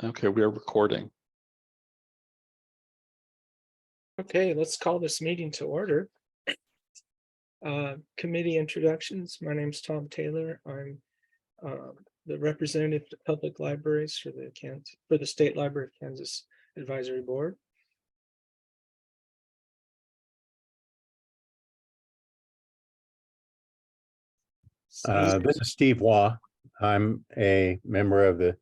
Okay, we are recording. Okay, let's call this meeting to order. Committee introductions. My name is Tom Taylor. I'm the representative to public libraries for the State Library of Kansas Advisory Board. This is Steve Waugh. I'm a member of the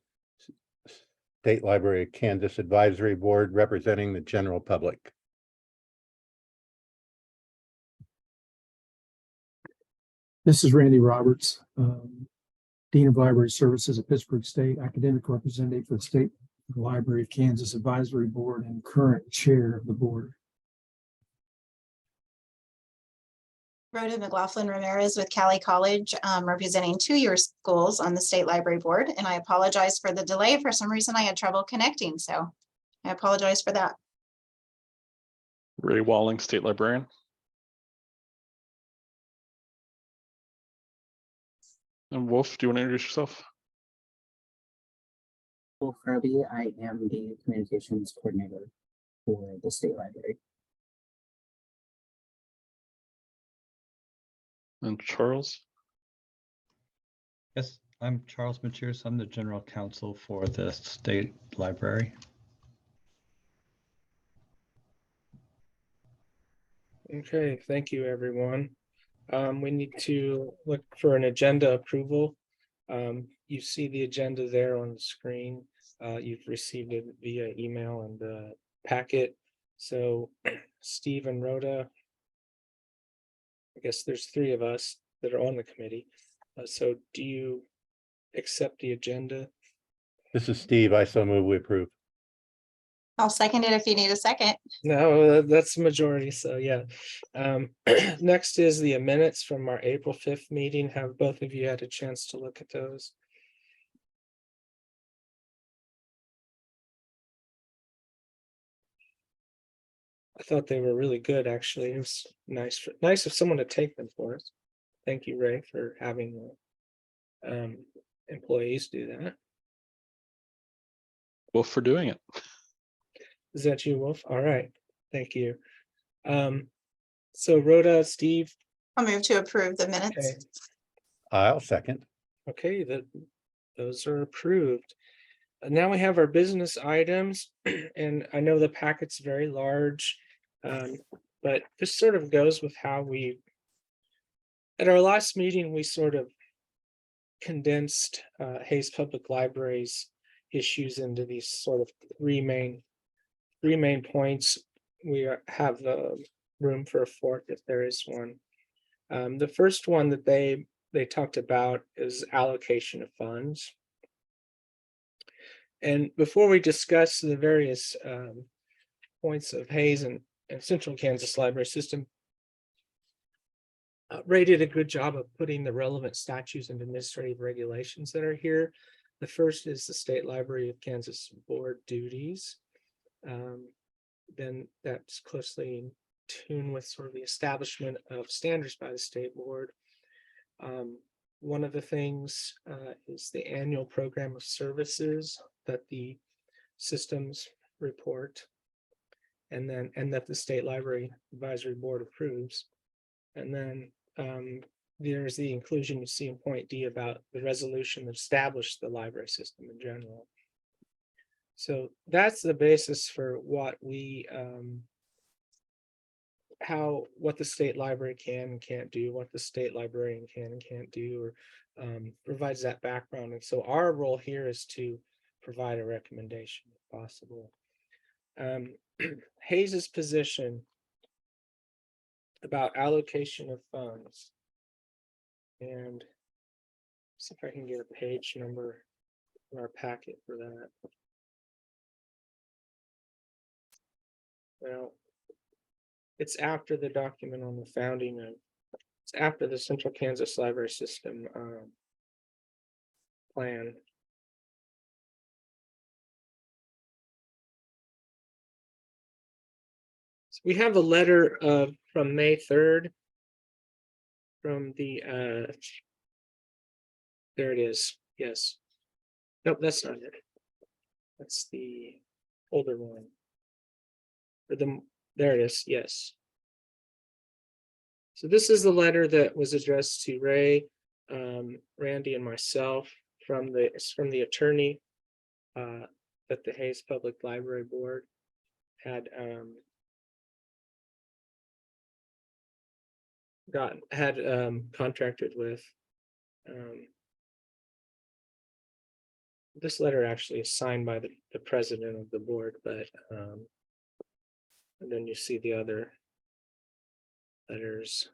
State Library of Kansas Advisory Board representing the general public. This is Randy Roberts, Dean of Library Services at Pittsburgh State, academic representative for the State Library of Kansas Advisory Board and current chair of the board. Rhoda McLaughlin Ramirez with Cali College, representing 2-year schools on the State Library Board. And I apologize for the delay. For some reason, I had trouble connecting, so I apologize for that. Ray Walling, State Librarian. And Wolf, do you want to introduce yourself? Wolf Roby, I am the communications coordinator for the State Library. And Charles. Yes, I'm Charles Macheers. I'm the general counsel for the State Library. Okay, thank you, everyone. We need to look for an agenda approval. You see the agenda there on the screen. You've received it via email and packet. So Steve and Rhoda, I guess there's 3 of us that are on the committee. So do you accept the agenda? This is Steve. I so move we approve. I'll second it if you need a second. No, that's the majority. So yeah. Next is the minutes from our April 5th meeting. Have both of you had a chance to look at those? I thought they were really good, actually. It was nice of someone to take them for us. Thank you, Ray, for having employees do that. Wolf for doing it. Is that you, Wolf? All right, thank you. So Rhoda, Steve. I'll move to approve the minutes. Okay, I'll second. okay, those are approved. Now we have our business items, and I know the packet's very large, but this sort of goes with how at our last meeting, we sort of condensed Hayes Public Library's issues into these sort of three main points. We have room for a fourth if there is one. The first one that they talked about is allocation of funds. And before we discuss the various points of Hayes and Central Kansas Library System, Ray did a good job of putting the relevant statutes and administrative regulations that are here. The first is the State Library of Kansas Board duties. Then that's closely in tune with sort of the establishment of standards by the state board. One of the things is the annual program of services that the systems report, and that the State Library Advisory Board approves. And then there's the inclusion you see in point D about the resolution that established the library system in general. So that's the basis for what we what the state library can and can't do, what the state librarian can and can't do, or provides that background. And so our role here is to provide a recommendation if possible. Hayes's position about allocation of funds, and see if I can get a page number in our packet for that. Well, it's after the document on the founding of, it's after the Central Kansas Library System plan. So we have a letter from May 3rd from the there it is. Yes. Nope, that's not it. That's the older one. Or there it is, yes. So this is the letter that was addressed to Ray, Randy, and myself from the attorney that the Hayes Public Library Board had contracted with. This letter actually is signed by the president of the board, but and then you see the other letters.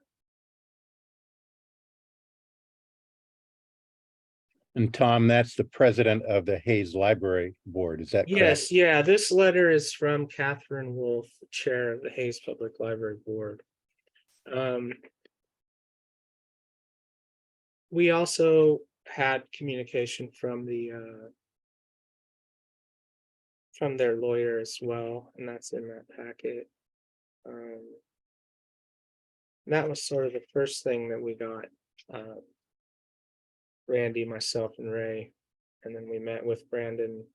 And Tom, that's the president of the Hayes Library Board, is that correct? Yes, yeah, this letter is from Catherine Wolf, the chair of the Hayes Public Library Board. We also had communication from their lawyer as well, and that's in that packet. That was sort of the first thing that we got. Randy, myself, and Ray, and then we met with Brandon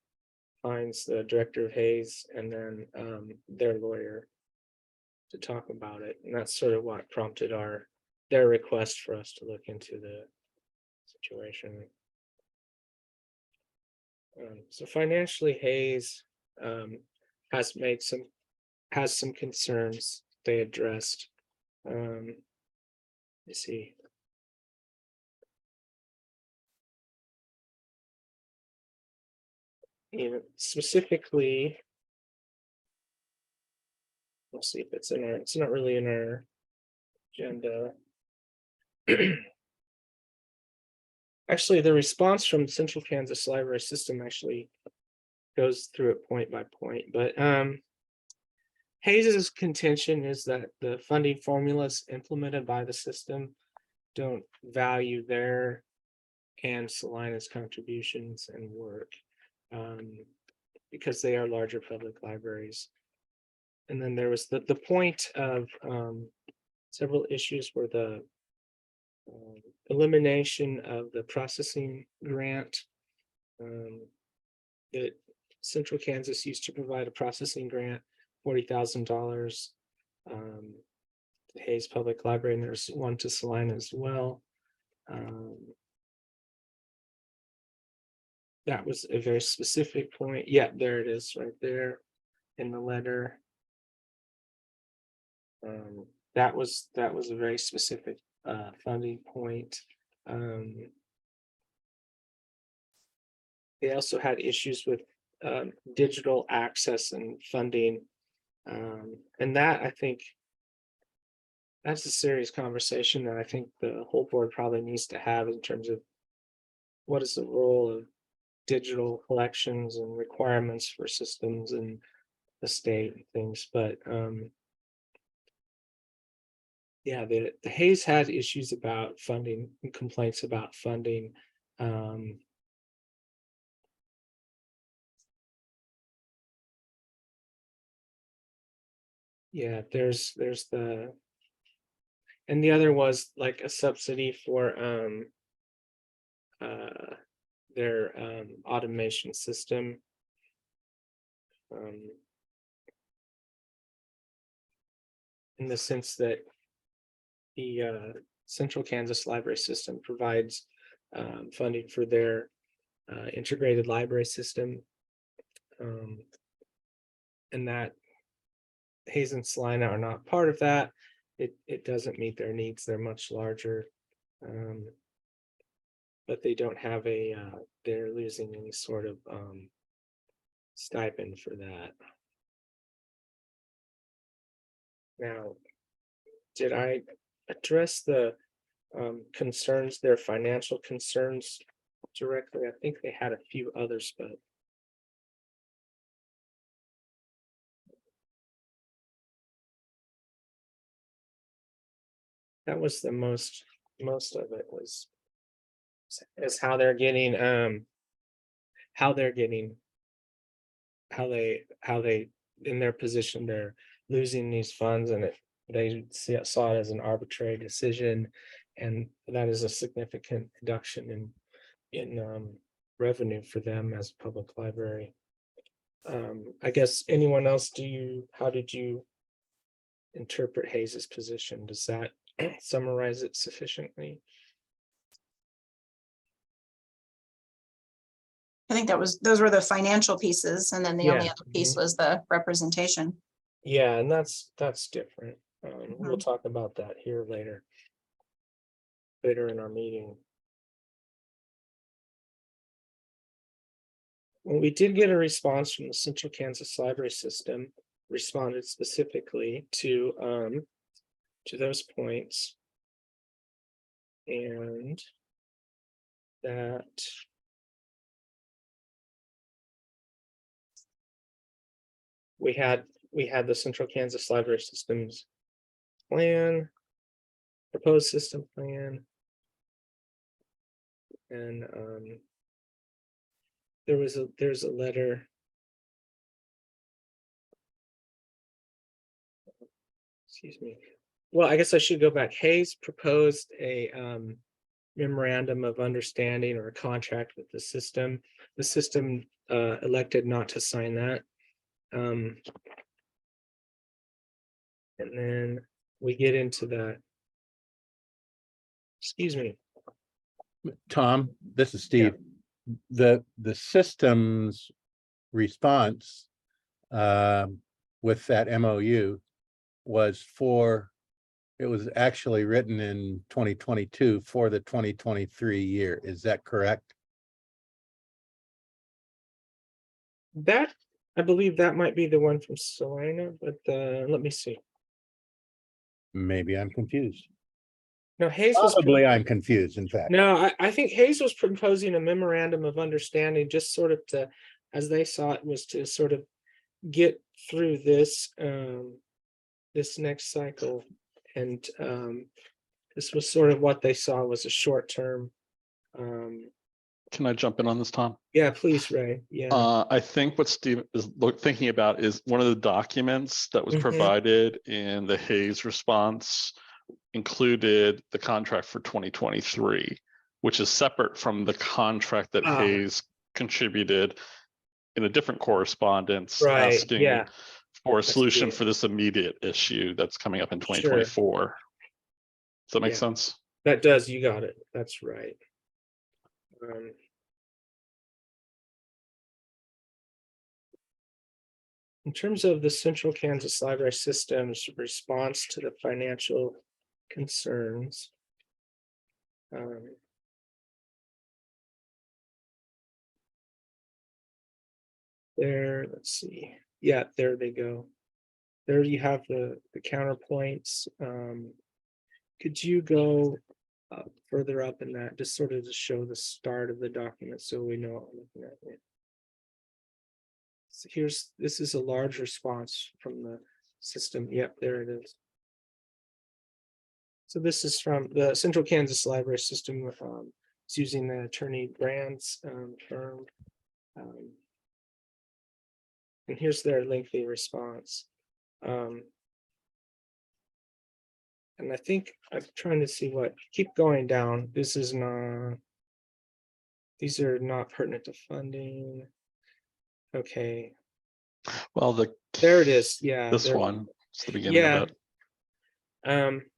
Hines, the director of Hayes, and then their lawyer to talk about it, and that's sort of what prompted their request for us to look into the situation. So financially, Hayes has some concerns they addressed. Let's see. Even specifically, we'll see if it's in it's not really in our agenda. Actually, the response from Central Kansas Library System actually goes through it point by point, but Hayes's contention is that the funding formulas implemented by the system don't value their and Salina's contributions and work because they are larger public libraries. And then there was the point of several issues were the elimination of the processing grant that Central Kansas used to provide a processing grant, $40,000. The Hayes Public Library, and there's one to Salina as well. That was a very specific point. Yeah, there it is right there in the letter. That was a very specific funding point. They also had issues with digital access and funding. And that, I think, that's a serious conversation that I think the whole board probably needs to have in terms of what is the role of digital collections and requirements for systems and the state and things. But yeah, the Hayes had issues about funding and complaints about funding. Yeah, there's the, and the other was like a subsidy for their automation system. In the sense that the Central Kansas Library System provides funding for their integrated library system, and that Hayes and Salina are not part of that. It doesn't meet their needs. They're much larger, but they don't have they're losing any sort of stipend for that. Now, did I address the concerns, their financial concerns directly? I think they had a few others, but that was the most of it was is how they're getting how they in their position they're losing these funds, and they saw it as an arbitrary decision, and that is a significant reduction in revenue for them as a public library. I guess anyone else, how did you interpret Hayes's position? Does that summarize it sufficiently? I think those were the financial pieces, and then the only Yeah, other piece was the representation. Yeah, and that's different. We'll Mhm. talk about that here later in our meeting. Well, we did get a response from the Central Kansas Library System, responded specifically to those points. And that we had the Central Kansas Library System's plan, proposed system plan. And there's a letter. Excuse me. Well, I guess I should go back. Hayes proposed a memorandum of understanding or a contract with the system. The system elected not to sign that. And then we get into that. Excuse me. Tom, this is Steve. The system's response with that MOU was it was actually written in 2022 for the 2023 year. Is that correct? That, I believe that might be the one from Salina, but let me see. Maybe I'm confused. No, Hayes was Probably I'm confused, in fact. No, I think Hayes was proposing a memorandum of understanding, just sort of to, as they saw it, was to sort of get through this this next cycle. And this was sort of what they saw was a short term. Can I jump in on this, Tom? Yeah, please, Ray. Yeah. I think what Steve is thinking about is one of the documents that was Mhm. provided in the Hayes response included the contract for 2023, which is separate from the contract that Ah. Hayes contributed in a different correspondence Right, asking yeah. for a see solution it. for this immediate issue that's coming up in Sure. 2024. Does that make Yeah. sense? That does, you got it. That's right. In terms of the Central Kansas Library System's response to the financial concerns, there, let's see. Yeah, there they go. There you have the counterpoints. Could you go further up in that, just sort of to show the start of the document so we know what we're looking at here. So this is a large response from the system. Yep, there it is. So this is from the Central Kansas Library System. It's using the attorney Brand's firm. And here's their lengthy response. And I think I'm trying to see keep going down. These are not pertinent to funding. Okay. Well, There it is. Yeah. This there, one, it's the beginning of it.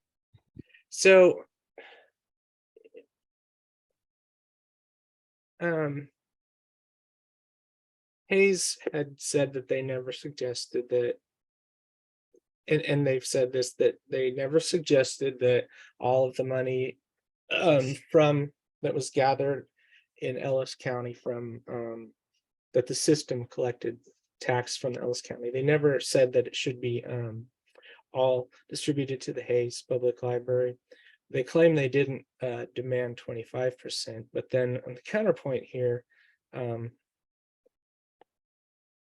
So Hayes had said that they never suggested that, and they've said this, that they never suggested that all of the money from that was gathered in Ellis County from that the system collected tax from Ellis County. They never said that it should be all distributed to the Hayes Public Library. They claim they didn't demand 25%, but then on the counterpoint here,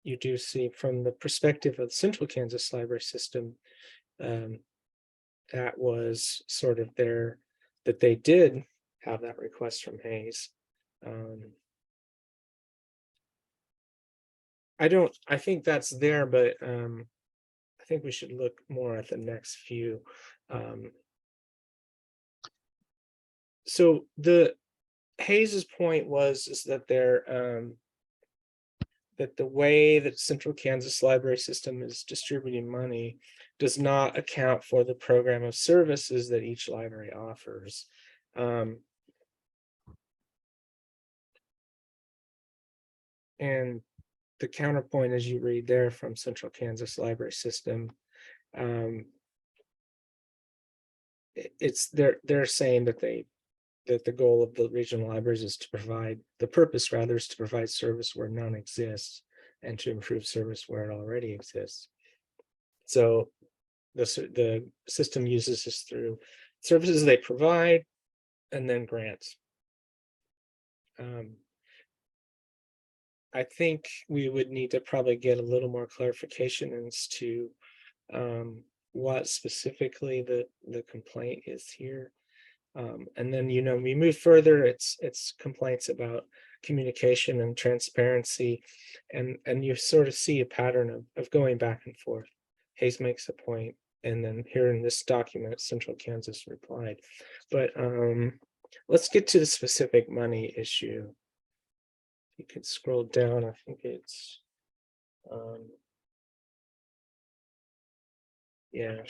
you do see from the perspective of the Central Kansas Library System, that was sort of that they did have that request from Hayes. I think that's there, but I think we should look more at the next few. So the Hayes's point is that that the way that Central Kansas Library System is distributing money does not account for the program of services that each library offers. And the counterpoint, as you read there from Central Kansas Library System, they're saying that the goal of the regional libraries is to provide, the purpose rather is to provide service where none exists and to improve service where it already exists. So the system uses this through services they provide and then grants. I think we would need to probably get a little more clarification as to what specifically the complaint is here. And then, we move further, it's complaints about communication and transparency, and you sort of see a pattern of going back and forth. Hayes makes a point, and then here in this document, Central Kansas replied. But let's get to the specific money issue. You could scroll down, I think it's yeah.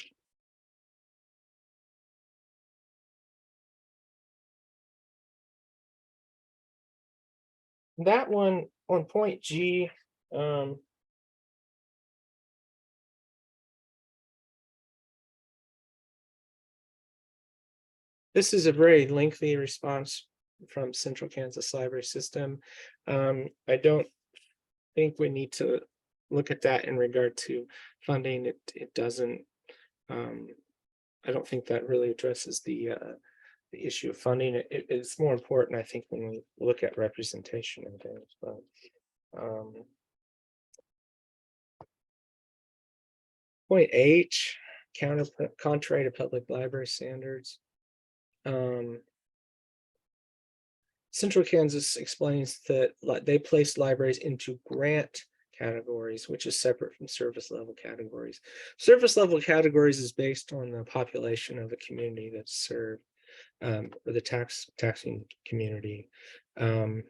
That one on point G, this is a very lengthy response from Central Kansas Library System. I don't think we need to look at that in regard to funding. It doesn't. I don't think that really addresses the issue of funding. It's more important, I think, when we look at representation and things. But point H, contrary to public library standards. Central Kansas explains that they place libraries into grant categories, which is separate from service level categories. Service level categories is based on the population of the community that's served, or the taxing community. And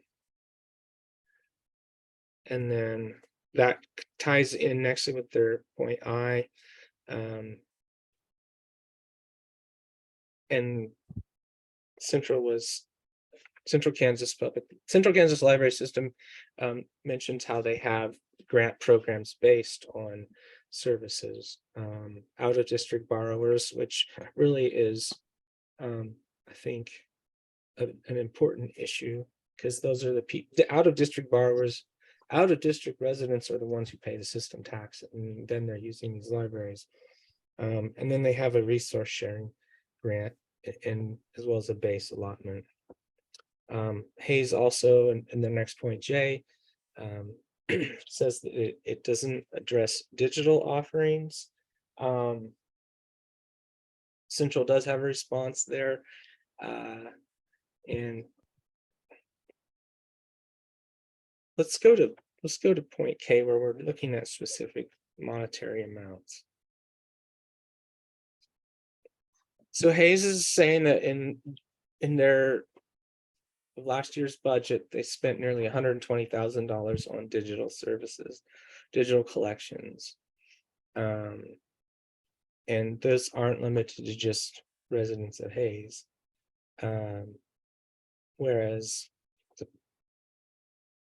then that ties in next with their point I. And Central Kansas Library System mentions how they have grant programs based on services, out of district borrowers, which really is, I think, an important issue, because those are the out of district borrowers. Out of district residents are the ones who pay the system tax, and then they're using these libraries. And then they have a resource sharing grant, and as well as a base allotment. Hayes also, in the next point J, says that it doesn't address digital offerings. Central does have a response there, and let's go to point K, where we're looking at specific monetary amounts. So Hayes is saying that in their last year's budget, they spent nearly $120,000 on digital services, digital collections. And those aren't limited to just residents of Hayes. Whereas the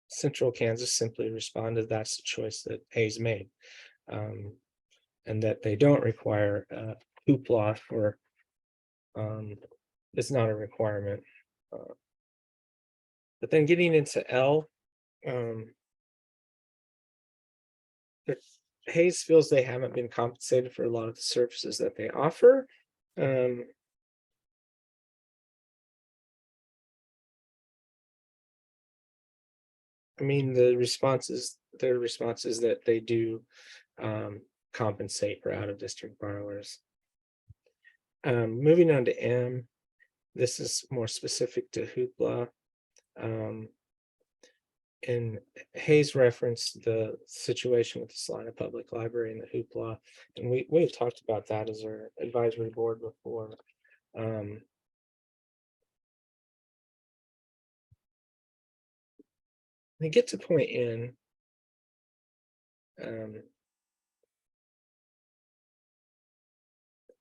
Central Kansas simply responded, that's the choice that Hayes made. And that they don't require hoopla for, it's not a requirement. But then getting into L, Hayes feels they haven't been compensated for a lot of the services that they offer. I mean, their response is that they do compensate for out-of-district borrowers. Moving on to M, this is more specific to hoopla. And Hayes referenced the situation with the Salina Public Library and the hoopla, and we've talked about that as our advisory board before. They get to point N.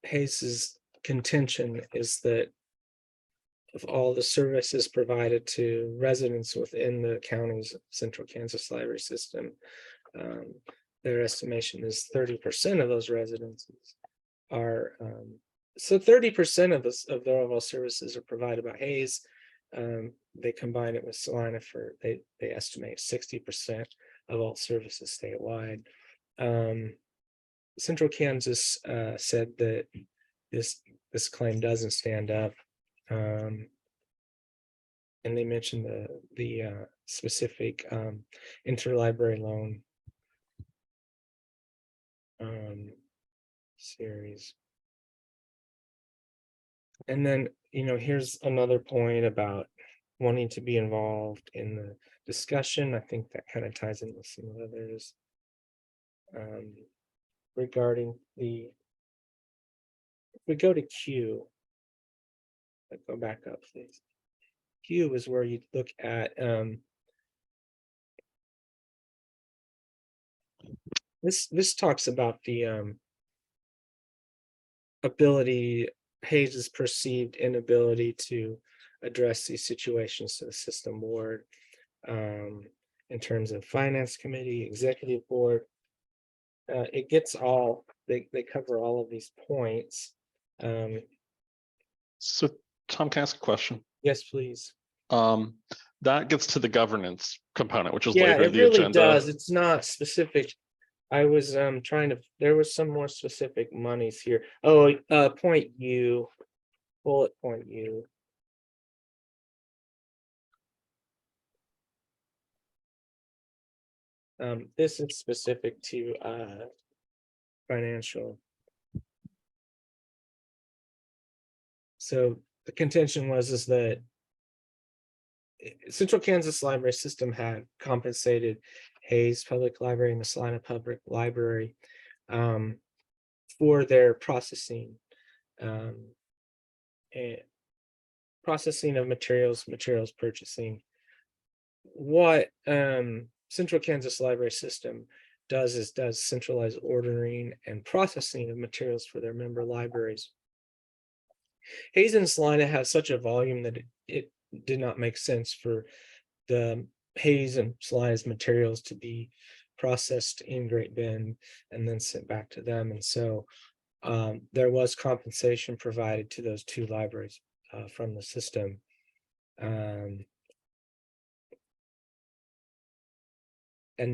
Hayes's contention is that of all the services provided to residents within the county's Central Kansas Library System, their estimation is 30% of those residences are, so 30% of this of the overall services are provided by Hayes. They combine it with Salina for they estimate 60% of all services statewide. Central Kansas said that this claim doesn't stand up, and they mentioned the specific interlibrary loan series. And then, here's another point about wanting to be involved in the discussion. I think that kind of ties in with some others regarding if we go to Q, go back up, please. Q is where you look at this talks about the ability, Hayes's perceived inability to address these situations to the system board in terms of finance committee, executive board. It gets all, they cover all of these points. So Tom, can I ask a question? Yes, please. That gets to the governance component, which is Yeah, later it in the really agenda. does. It's not specific. I was trying to, there was some more specific monies here. Oh, point U, bullet point U. This is specific to financial. So the contention is that Central Kansas Library System had compensated Hayes Public Library and the Salina Public Library for their processing and processing of materials purchasing. What Central Kansas Library System does centralized ordering and processing of materials for their member libraries. Hayes and Salina has such a volume that it did not make sense for the Hayes and Salina's materials to be processed in Great Bend and then sent back to them. And so there was compensation provided to those two libraries from the system. And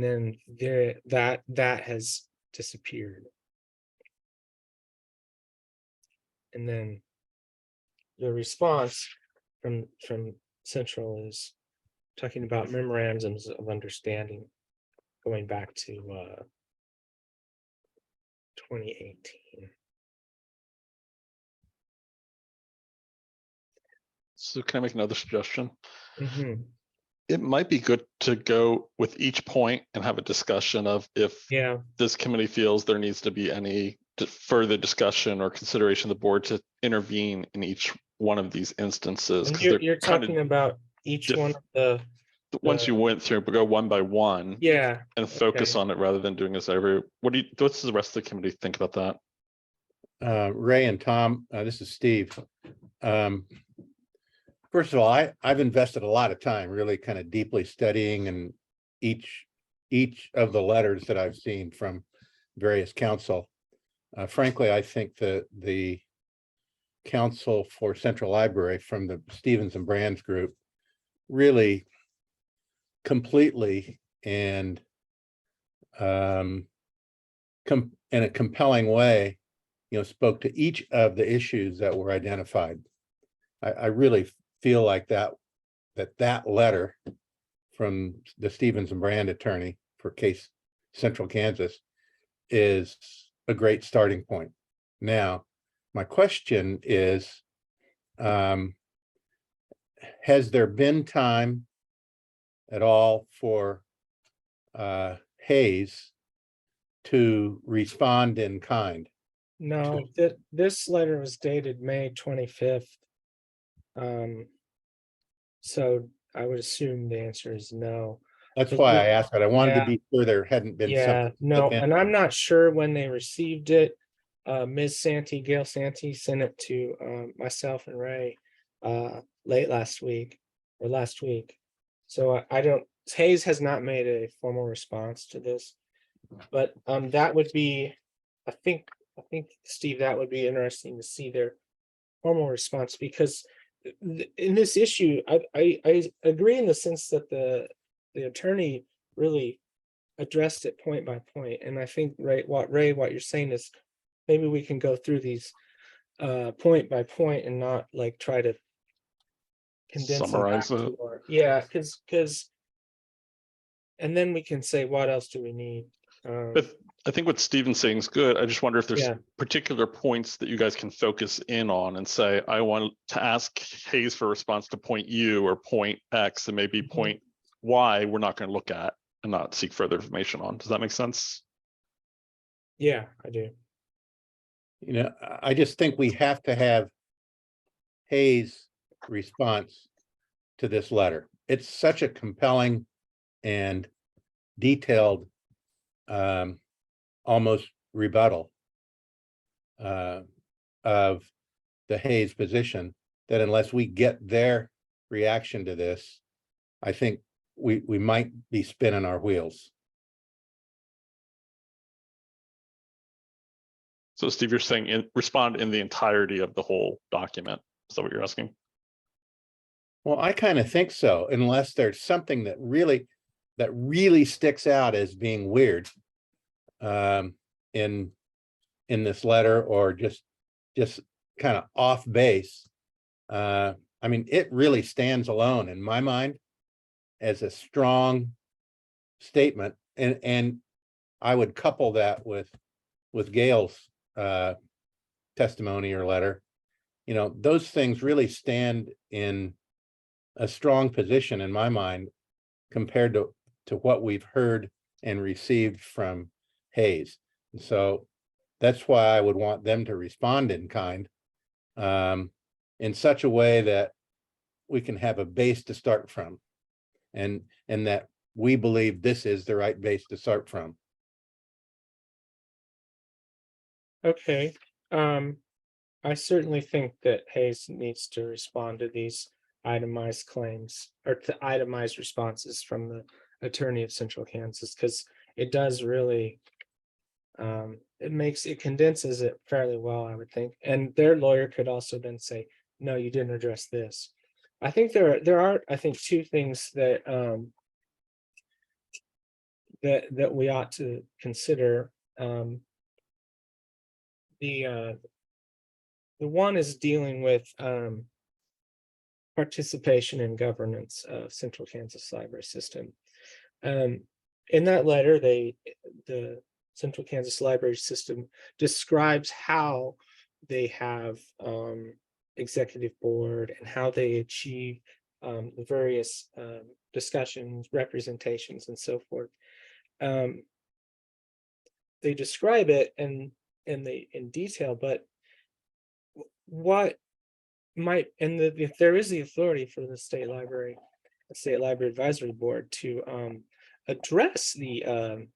then that has disappeared. And then the response from Central is talking about memorandums of understanding going back to 2018. So can I make another suggestion? Mm-hmm. It might be good to go with each point and have a discussion of if Yeah. this committee feels there needs to be any further discussion or consideration of the board to intervene in each one of these instances. And Because you're talking about each one of the once you went through, but go one by one. Yeah. And focus Okay. on it rather than doing this every. What's the rest of the committee think about that? Ray and Tom, this is Steve. First of all, I've invested a lot of time really kind of deeply studying and each of the letters that I've seen from various council. Frankly, I think that the council for Central Library from the Stevens and Brands group really completely and in a compelling way, spoke to each of the issues that were identified. I really feel like that letter from the Stevens and Brand attorney for case Central Kansas is a great starting point. Now, my question is, has there been time at all for Hayes to respond in kind? No, this letter was dated May 25th. So I would assume the answer is no. That's why I asked it. I wanted to Yeah. be sure there hadn't been Yeah, something. no, Okay. and I'm not sure when they received it. Ms. Santee, Gail Santee sent it to myself and Ray late last week or last week. So I don't, Hayes has not made a formal response to this. But that would be, I think, Steve, that would be interesting to see their formal response, because in this issue, I agree in the sense that the attorney really addressed it point by point. And I think, Ray, what you're saying is maybe we can go through these point by point and not like try to condense them back Summarize it. to our, yeah, because and then we can say, what else do we need? But I think what Steven's saying is good. I just wonder if there's Yeah. particular points that you guys can focus in on and say, I want to ask Hayes for a response to point U or point X, and maybe point Y we're not going to look at and not seek further information on. Does that make sense? Yeah, I do. You know, I just think we have to have Hayes' response to this letter. It's such a compelling and detailed, almost rebuttal of the Hayes position, that unless we get their reaction to this, I think we might be spinning our wheels. So Steve, you're saying respond in the entirety of the whole document. Is that what you're asking? Well, I kind of think so, unless there's something that really sticks out as being weird in this letter, or just kind of off base. I mean, it really stands alone in my mind as a strong statement, and I would couple that with Gail's testimony or letter. You know, those things really stand in a strong position in my mind compared to what we've heard and received from Hayes. So that's why I would want them to respond in kind, in such a way that we can have a base to start from, and that we believe this is the right base to start from. Okay. I certainly think that Hayes needs to respond to these itemized claims, or to itemized responses from the attorney of Central Kansas, because it does really it condenses it fairly well, I would think. And their lawyer could also then say, no, you didn't address this. I think there are I think two things that that we ought to consider. The one is dealing with participation and governance of Central Kansas Library System. In that letter, the Central Kansas Library System describes how they have executive board and how they achieve the various discussions, representations, and so forth. They describe it in detail, but what might, and if there is the authority for the state library advisory board to address the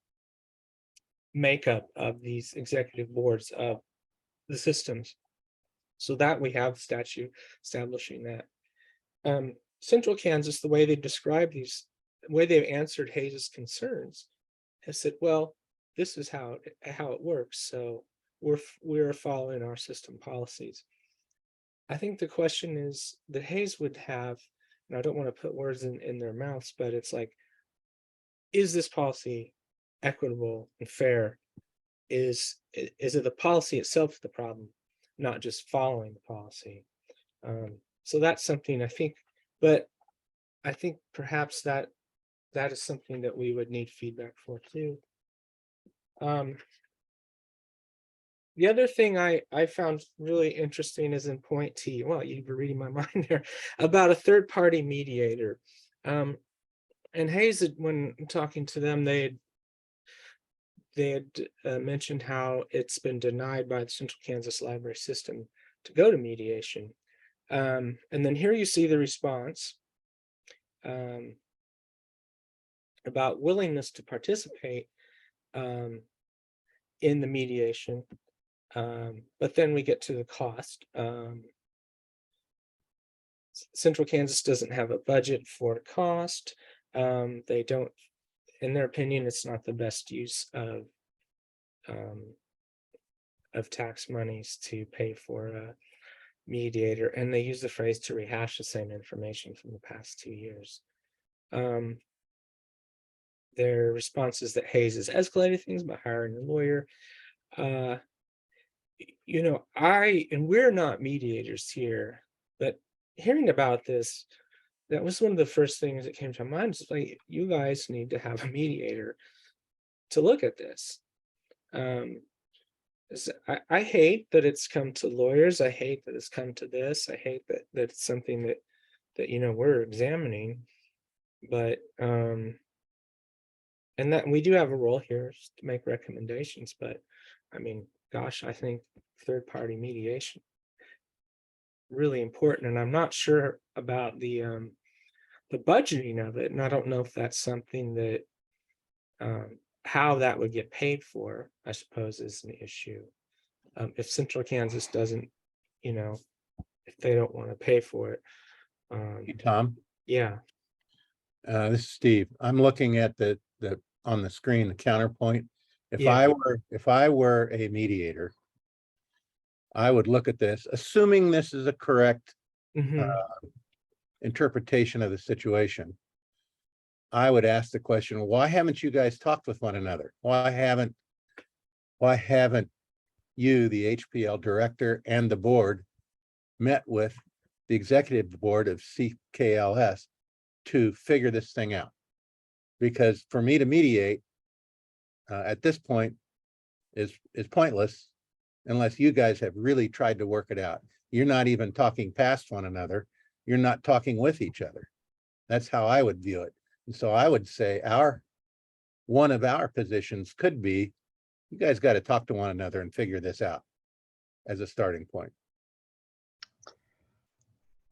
makeup of these executive boards of the systems, so that we have statute establishing that. Central Kansas, the way they describe these, the way they've answered Hayes's concerns, has said, well, this is how it works, so we're following our system policies. I think the question is that Hayes would have, and I don't want to put words in their mouths, but it's like, is this policy equitable and fair? Is it the policy itself the problem, not just following the policy? So that's something I think, but I think perhaps that is something that we would need feedback for too. The other thing I found really interesting is in point T. Well, you were reading my mind there, about a third-party mediator. And Hayes, when talking to them, they had mentioned how it's been denied by the Central Kansas Library System to go to mediation. And then here you see the response. about willingness to participate in the mediation. But then we get to the cost. Central Kansas doesn't have a budget for cost. They don't, in their opinion, it's not the best use of tax monies to pay for a mediator, and they use the phrase to rehash the same information from the past 2 years. Their response is that Hayes has escalated things by hiring a lawyer. You know, we're not mediators here, but hearing about this, that was one of the first things that came to mind. It's like, you guys need to have a mediator to look at this. I hate that it's come to lawyers. I hate that it's come to this. I hate that it's something that you know, we're examining, but and that we do have a role here to make recommendations. But I mean, gosh, I think third-party mediation really important, and I'm not sure about the budgeting of it, and I don't know if that's something that how that would get paid for, I suppose, is an issue. If Central Kansas doesn't, you know, if they don't want to pay for it. Hey, Tom, Yeah. this is Steve. I'm looking at the on the screen, the counterpoint. If Yeah. I were a mediator, I would look at this, assuming this is a correct Mhm. interpretation of the situation. I would ask the question, why haven't you guys talked with one another? Why haven't you, the HPL director, and the board met with the executive board of CKLS to figure this thing out? Because for me to mediate at this point is pointless unless you guys have really tried to work it out. You're not even talking past one another. You're not talking with each other. That's how I would view it. And so I would say one of our positions could be, you guys got to talk to one another and figure this out as a starting point.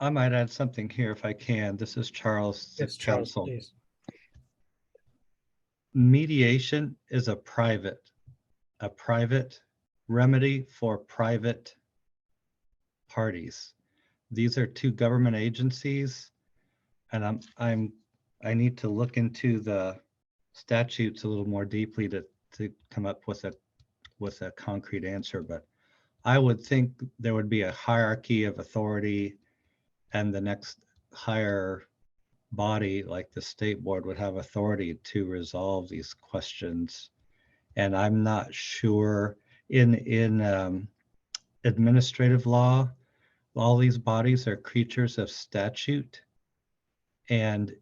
I might add something here if I can. This is Charles, the Yes, Charles, counsel. please. Mediation is a private remedy for private parties. These are two government agencies, and I need to look into the statutes a little more deeply to come up with a concrete answer, but I would think there would be a hierarchy of authority, and the next higher body, like the state board, would have authority to resolve these questions. And I'm not sure in administrative law, all these bodies are creatures of statute, and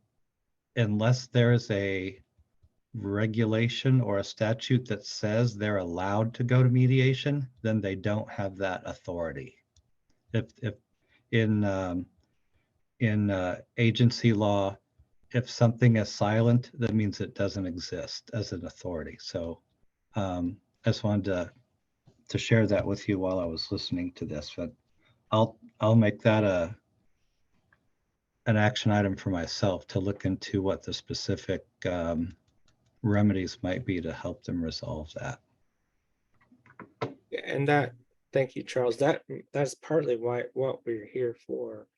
unless there is a regulation or a statute that says they're allowed to go to mediation, then they don't have that authority. If in agency law, if something is silent, that means it doesn't exist as an authority. So I just wanted to share that with you while I was listening to this, but I'll make that an action item for myself to look into what the specific remedies might be to help them resolve that. And thank you, Charles. That's partly what we're here for,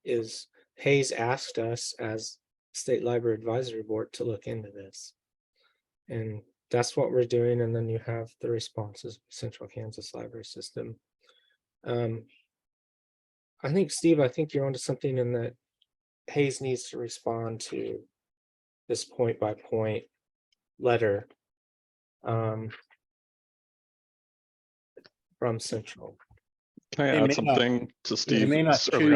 is Hayes asked us as State Library Advisory Board to look into this. And that's what we're doing. And then you have the responses, Central Kansas Library System. I think, Steve, you're onto something in that Hayes needs to respond to this point by point letter from Central. Can I They add may not- something to Steve? They may not Sorry.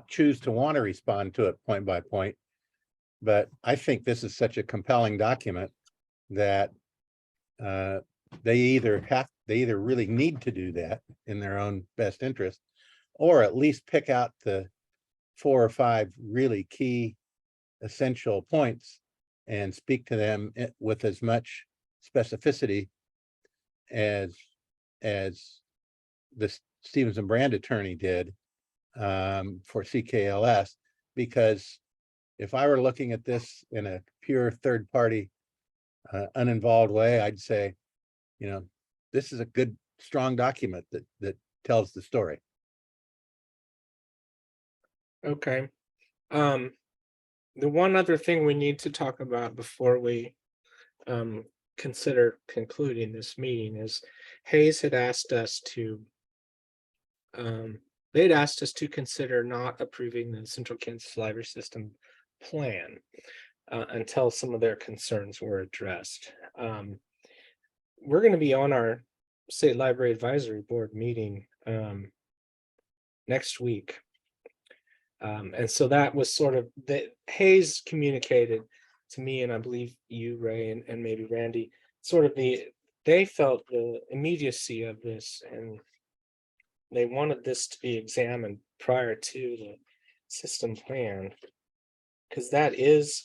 choose to want to respond to it point by point, but I think this is such a compelling document that they either really need to do that in their own best interest, or at least pick out the 4 or 5 really key essential points and speak to them with as much specificity as the Stevens and Brand attorney did for CKLS, because if I were looking at this in a pure third party, uninvolved way, I'd say, you know, this is a good, strong document that tells the story. Okay. The one other thing we need to talk about before we consider concluding this meeting is Hayes had asked us to they'd asked us to consider not approving the Central Kansas Library System plan until some of their concerns were addressed. We're going to be on our State Library Advisory Board meeting next week. And so that was sort of that Hayes communicated to me, and I believe you, Ray, and maybe Randy, sort of they felt the immediacy of this, and they wanted this to be examined prior to the system plan, because that is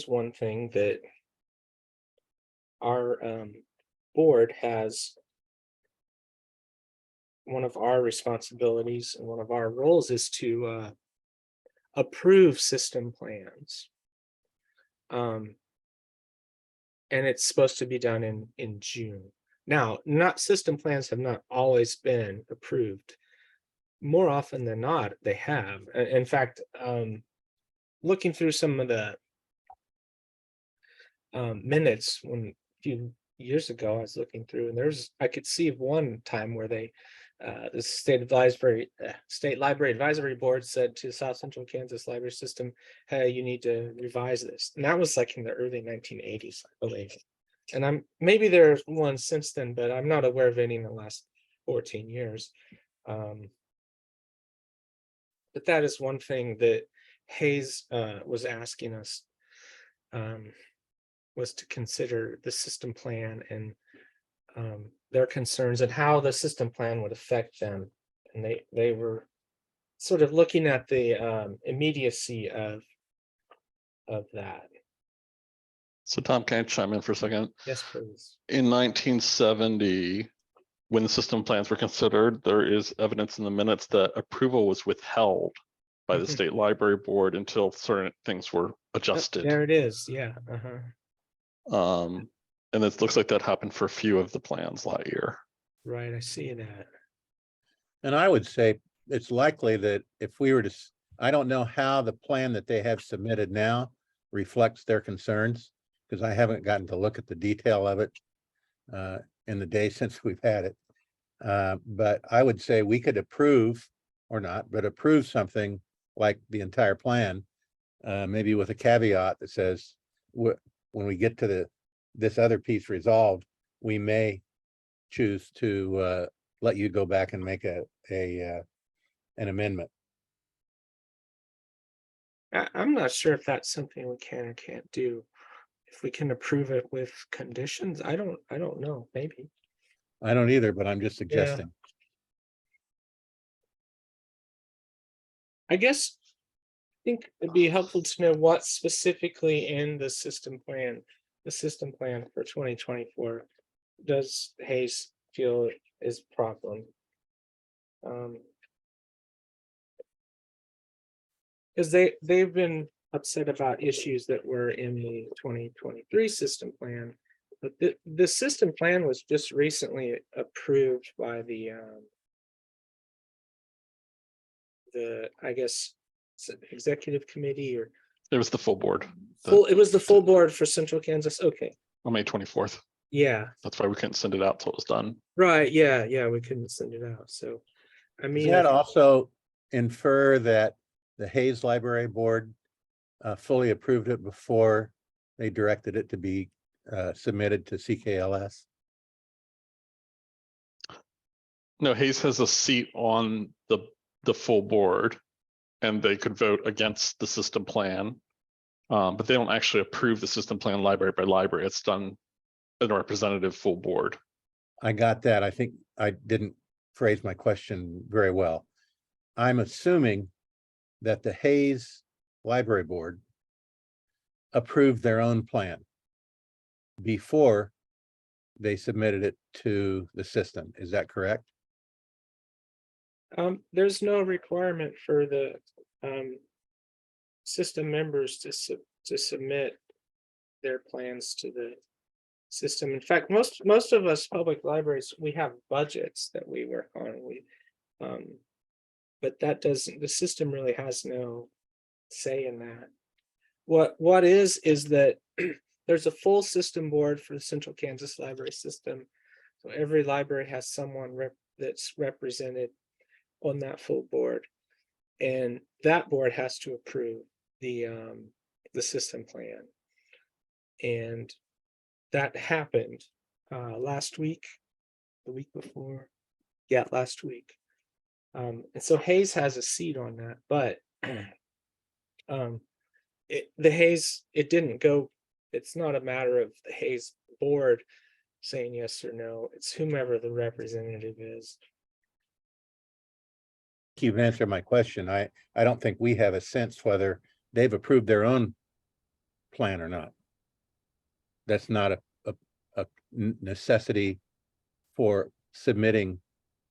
one thing that our board has. One of our responsibilities and one of our roles is to approve system plans. And it's supposed to be done in June. Now, system plans have not always been approved. More often than not, they have. In fact, looking through some of the minutes a few years ago, I was looking through, and I could see one time where they the State Library Advisory Board said to South Central Kansas Library System, "Hey, you need to revise this." And that was like in the early 1980s, I believe. And maybe there's one since then, but I'm not aware of any in the last 14 years. But that is one thing that Hayes was asking us, was to consider the system plan and their concerns and how the system plan would affect them. And they were sort of looking at the immediacy of that. So Tom, can I chime in for a second? Yes, please. In 1970, when the system plans were considered, there is evidence in the minutes that approval was withheld by the Mhm. State Library Board until certain things were adjusted. There it is. Yeah. And it looks like that happened for a few of the plans that year. Right. I see that. And I would say it's likely that if we were to, I don't know how the plan that they have submitted now reflects their concerns, because I haven't gotten to look at the detail of it in the day since we've had it. But I would say we could approve or not, but approve something like the entire plan, maybe with a caveat that says, when we get to this other piece resolved, we may choose to let you go back and make an amendment. I'm not sure if that's something we can or can't do. If we can approve it with conditions, I don't know. Maybe. I don't either, but I'm just suggesting. I guess I think it'd be helpful to know what specifically in the system plan for 2024 does Hayes feel is a problem. Because they've been upset about issues that were in the 2023 system plan, but the system plan was just recently approved by the I guess executive committee, or It was the full board it was the full board for Central Kansas. Okay. on May 24th. Yeah. That's why we couldn't send it out till it was done. Right. Yeah. We couldn't send it out. So, I Does mean, that also infer that the Hayes Library Board fully approved it before they directed it to be submitted to CKLS? No, Hayes has a seat on the full board, and they could vote against the system plan. But they don't actually approve the system plan library by library. It's done in a representative full board. I got that. I think I didn't phrase my question very well. I'm assuming that the Hayes Library Board approved their own plan before they submitted it to the system. Is that correct? there's no requirement for system members to submit their plans to the system. In fact, most of us public libraries, we have budgets that we work on. But that doesn't, the system really has no say in that. What is that there's a full system board for the Central Kansas Library System. So every library has someone that's represented on that full board. And that board has to approve the system plan. And that happened last week, the week before. Yeah, last week. And so Hayes has a seat on that, but the Hayes, it didn't go, it's not a matter of the Hayes board saying yes or no, it's whomever the representative is. You've answered my question. I don't think we have a sense whether they've approved their own plan or not. That's not a necessity for submitting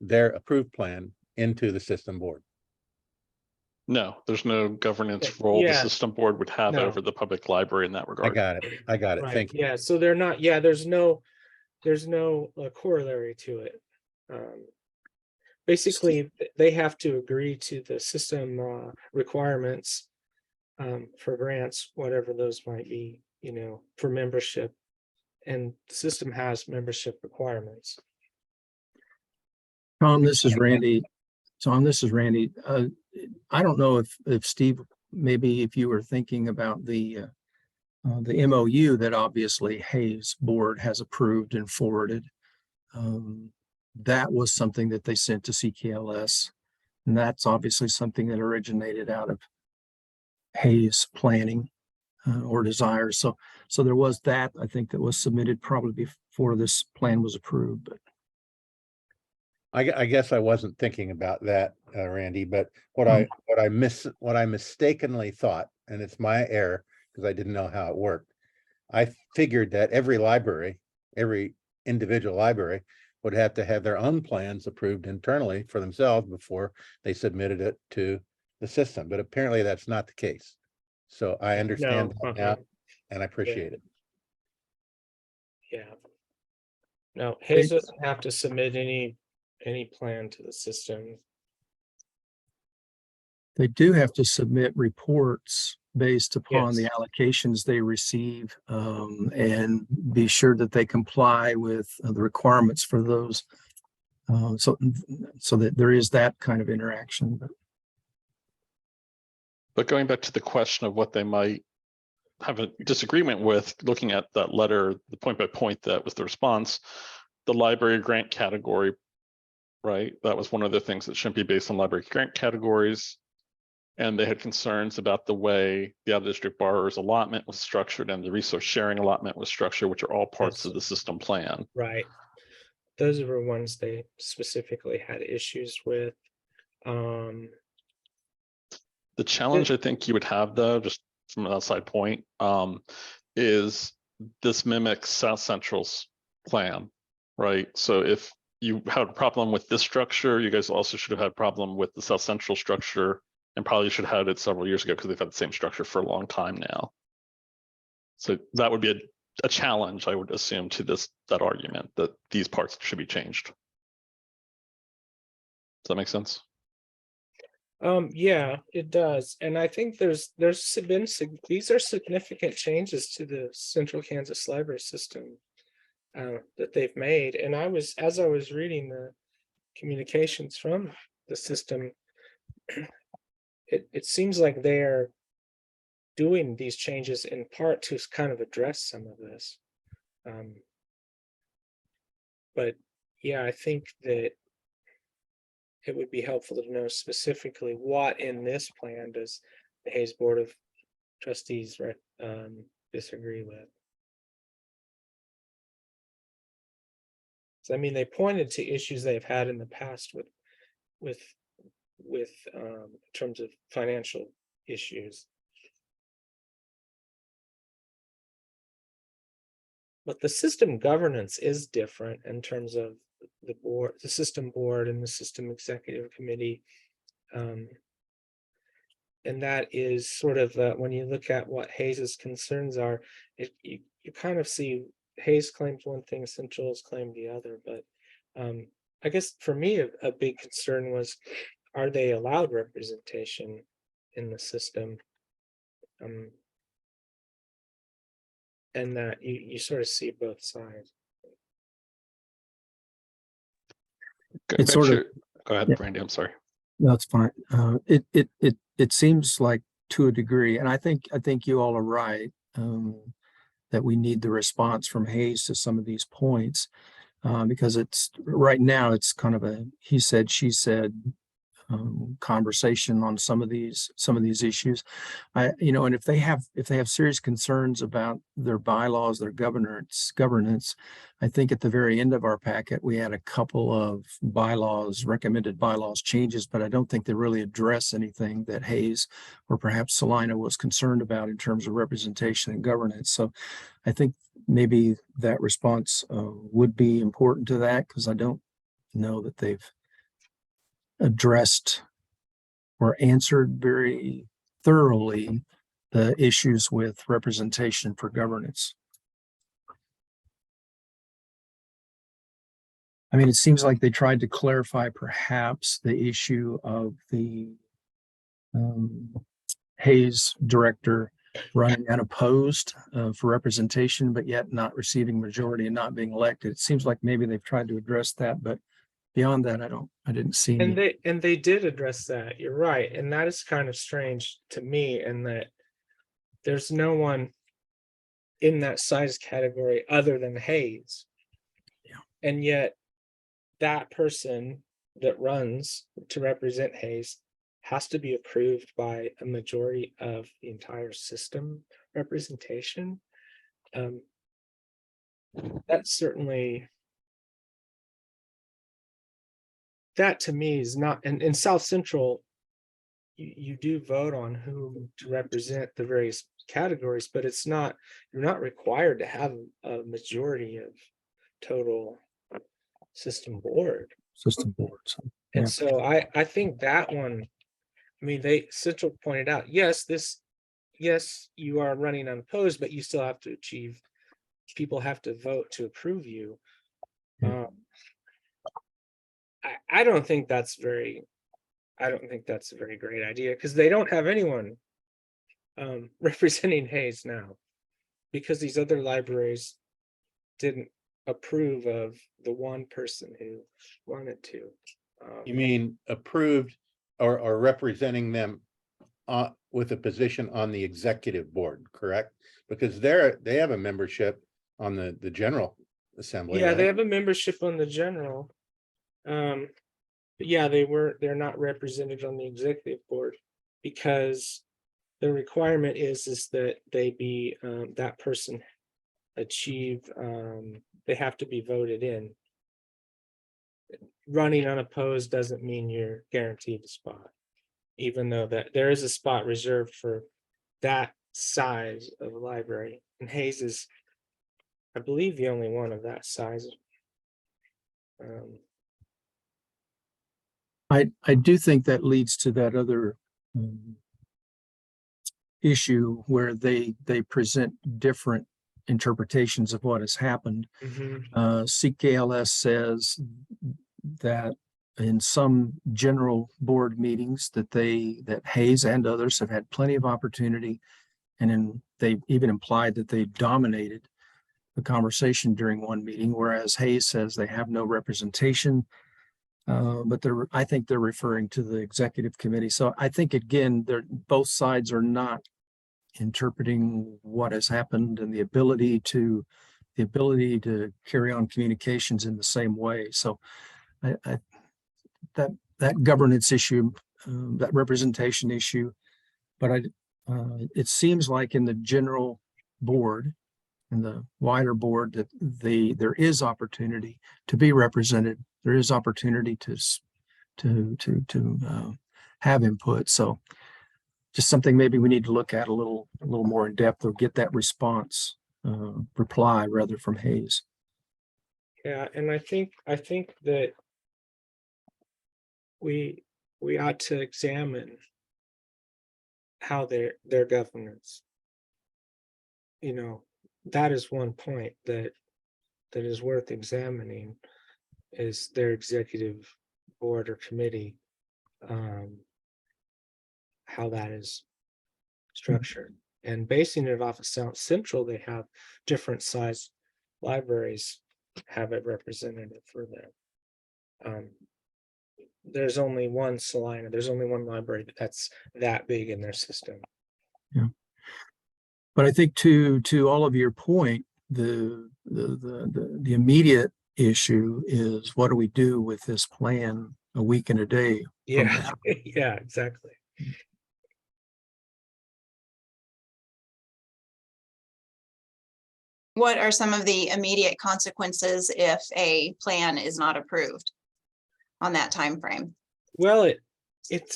their approved plan into the system board. No, there's no governance role the Yeah. system board would have No. over the public library in that I regard. got it. I got it. Right, Thank you. yeah, so they're not, yeah, there's no corollary to it. Basically, they have to agree to the system requirements for grants, whatever those might be, for membership. And the system has membership requirements. Tom, this is Randy. Tom, this is Randy. I don't know if Steve, maybe if you were thinking about the MOU that obviously Hayes board has approved and forwarded. That was something that they sent to CKLS. And that's obviously something that originated out of Hayes planning or desires. So there was that, I think, that was submitted probably before this plan was approved. But I guess I wasn't thinking about that, Randy, but what I mistakenly thought, and it's my error because I didn't know how it worked. I figured that every library, every individual library would have to have their own plans approved internally for themselves before they submitted it to the system. But apparently that's not the case. So I understand that now, and I appreciate it. Yeah. No, Hayes doesn't have to submit any plan to the system. they do have to submit reports based upon the Yes. allocations they receive, and be sure that they comply with the requirements for those. So that there is that kind of interaction. But going back to the question of what they might have a disagreement with, looking at that letter, the point by point, that was the response, the library grant category, right? That was one of the things that shouldn't be based on library grant categories. And they had concerns about the way the out-of-district borrower's allotment was structured and the resource sharing allotment was structured, which are all parts of the system plan. Right. Those were ones they specifically had issues with. The challenge I think you would have, though, just from an outside point, is this mimics South Central's plan, right? So if you had a problem with this structure, you guys also should have had a problem with the South Central structure, and probably should have had it several years ago because they've had the same structure for a long time now. So that would be a challenge, I would assume, to that argument that these parts should be changed. Does that make sense? Yeah, it does. And I think there's been these are significant changes to the Central Kansas Library System that they've made. And as I was reading the communications from the system, it seems like they're doing these changes in part to kind of address some of this. But yeah, I think that it would be helpful to know specifically what in this plan does the Hayes Board of Trustees disagree with. So, I mean, they pointed to issues they've had in the past with in terms of financial issues. But the system governance is different in terms of the board, the system board and the system executive committee. And that is sort of, when you look at what Hayes's concerns are, you kind of see Hayes claims one thing, Central's claimed the other, but I guess for me, a big concern was, are they allowed representation in the system? And that you sort of see both sides. It's sort of- Go ahead, yeah. Brandy, I'm sorry. That's fine. It seems like to a degree, and I think you all are right, that we need the response from Hayes to some of these points, because it's right now it's kind of a he said, she said conversation on some of these issues. And if they have serious concerns about their bylaws, their governance, I think at the very end of our packet, we had a couple of recommended bylaws changes, but I don't think they really address anything that Hayes or perhaps Salina was concerned about in terms of representation and governance. So I think maybe that response would be important to that, because I don't know that they've addressed or answered very thoroughly the issues with representation for governance. I mean, it seems like they tried to clarify perhaps the issue of the Hayes director running unopposed for representation, but yet not receiving majority and not being elected. It seems like maybe they've tried to address that, but beyond that, I didn't see any. And they did address that. You're right. And that is kind of strange to me, in that there's no one in that size category other than Hayes. Yeah. And yet that person that runs to represent Hayes has to be approved by a majority of the entire system representation. That's certainly, that to me is not, and in South Central, you do vote on whom to represent the various categories, but it's not, you're not required to have a majority of total system board. boards. And Yeah. so I think that one, I mean, Central pointed out, yes, you are running unopposed, but you still have to achieve, people have to vote to approve you. I don't think that's a very great idea, because they don't have anyone representing Hayes now, because these other libraries didn't approve of the one person who wanted to. You mean approved or representing them with a position on the executive board, correct? Because they have a membership on the general assembly. Yeah, right? they have a membership on the general. But yeah, they're not represented on the executive board, because the requirement is that they be, that person achieve, they have to be voted in. Running unopposed doesn't mean you're guaranteed a spot, even though that there is a spot reserved for that size of library. And Hayes is, I believe, the only one of that size. I do think that leads to that other issue where they present different interpretations of what has happened. CKLS says that in some general board meetings that Hayes and others have had plenty of opportunity, and they even implied that they dominated the conversation during one meeting, whereas Hayes says they have no representation. But I think they're referring to the executive committee. So I think, again, both sides are not interpreting what has happened and the ability to carry on communications in the same way. So that governance issue, that representation issue, but it seems like in the general board, in the wider board, that there is opportunity to be represented. There is opportunity to have input. So just something maybe we need to look at a little more in depth, or get that response reply rather from Hayes. Yeah, and I think that we ought to examine how their governance. You know, that is one point that is worth examining, is their executive board or committee, how that is structured. And basing it off of South Central, they have different size libraries have a representative for them. There's only one Salina, there's only one library that's that big in their system. But I think to all of your point, the immediate issue is what do we do with this plan a week and a day from Yeah, now? yeah, exactly. What are some of the immediate consequences if a plan is not approved on that time frame? Well, it's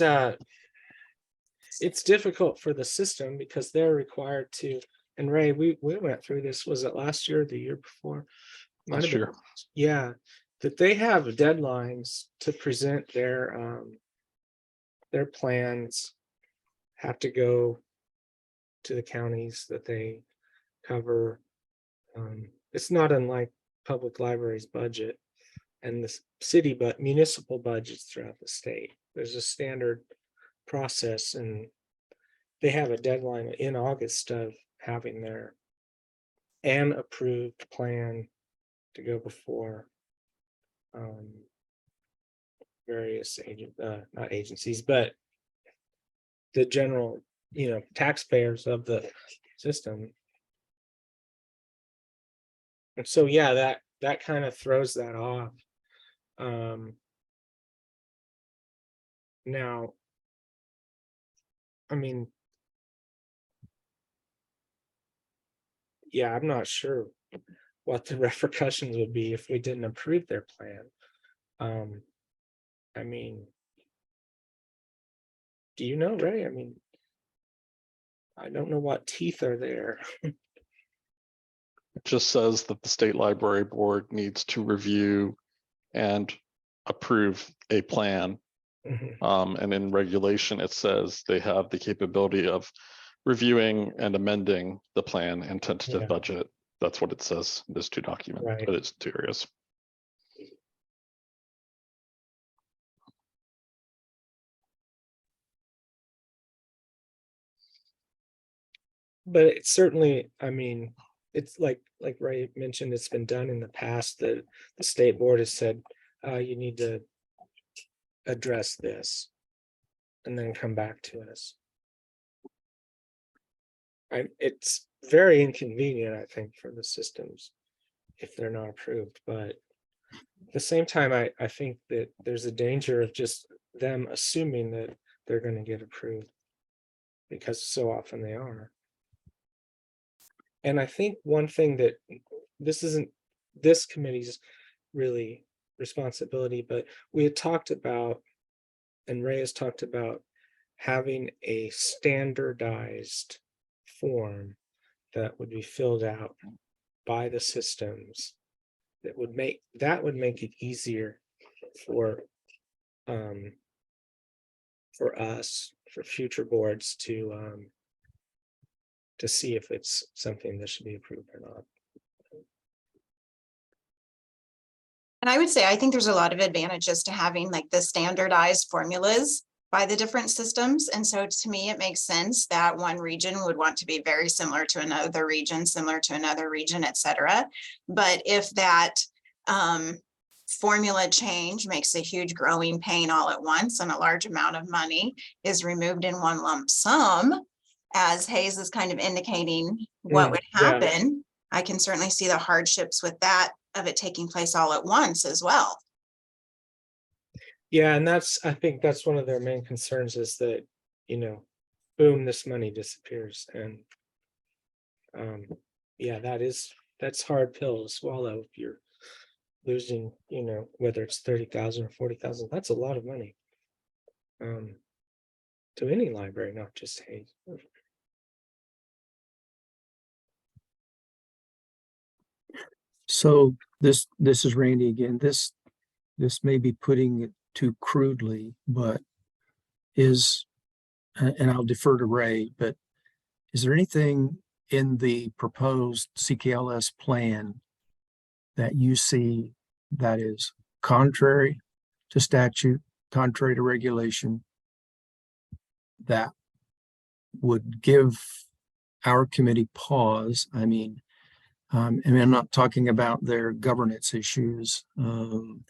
difficult for the system because they're required to, and Ray, we went through this, was it last year or the year before? Might have Last been. year. Yeah, that they have deadlines to present their plans, have to go to the counties that they cover. It's not unlike public libraries budget and the city, but municipal budgets throughout the state. There's a standard process, and they have a deadline in August of having an approved plan to go before various not agencies, but the general, taxpayers of the system. And so, yeah, that kind of throws that off. Now, I mean, yeah, I'm not sure what the repercussions would be if we didn't approve their plan. I mean, do you know, Ray? I mean, I don't know what teeth are there. It just says that the state library board needs to review and approve a plan. Mhm. And in regulation, it says they have the capability of reviewing and amending the plan and tentative Yeah. budget. That's what it says in those two documents, Right. but it's 2 areas. But it's certainly, I mean, it's like Ray mentioned, it's been done in the past that the state board has said, you need to address this and then come back to us. It's very inconvenient, I think, for the systems if they're not approved, but at the same time, I think that there's a danger of just them assuming that they're going to get approved because so often they are. And I think one thing that this isn't this committee's really responsibility, but we had talked about, and Ray has talked about having a standardized form that would be filled out by the systems that would make it easier for us, for future boards to see if it's something that should be approved or not. And I would say, I think there's a lot of advantages to having like the standardized formulas by the different systems. And so to me, it makes sense that one region would want to be very similar to another region, et cetera. But if that formula change makes a huge growing pain all at once and a large amount of money is removed in one lump sum, as Hayes is kind of indicating what would Yeah. happen, I can certainly see the hardships with that, of it taking place all at once as well. Yeah, and I think that's one of their main concerns is that, boom, this money disappears. And yeah, that's hard pill to swallow if you're losing, whether it's 30,000 or 40,000, that's a lot of money. To any library, not just Hayes. So this is Randy again. This may be putting it too crudely, but is and I'll defer to Ray, but is there anything in the proposed CKLS plan that you see that is contrary to statute, contrary to regulation, that would give our committee pause? I mean, I'm not talking about their governance issues. I'm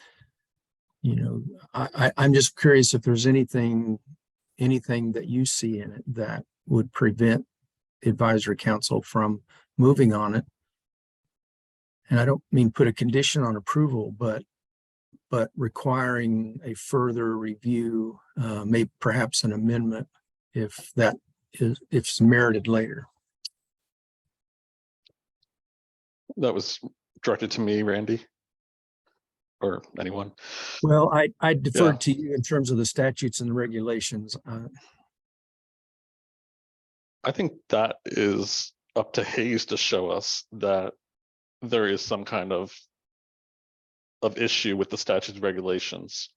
just curious if there's anything that you see in it that would prevent advisory council from moving on it. And I don't mean put a condition on approval, but requiring a further review, maybe perhaps an amendment if it's merited later. That was directed to me, Randy, or anyone. Well, I deferred Yeah. to you in terms of the statutes and the regulations. I think that is up to Hayes to show us that there is some kind of issue with the statutes and regulations.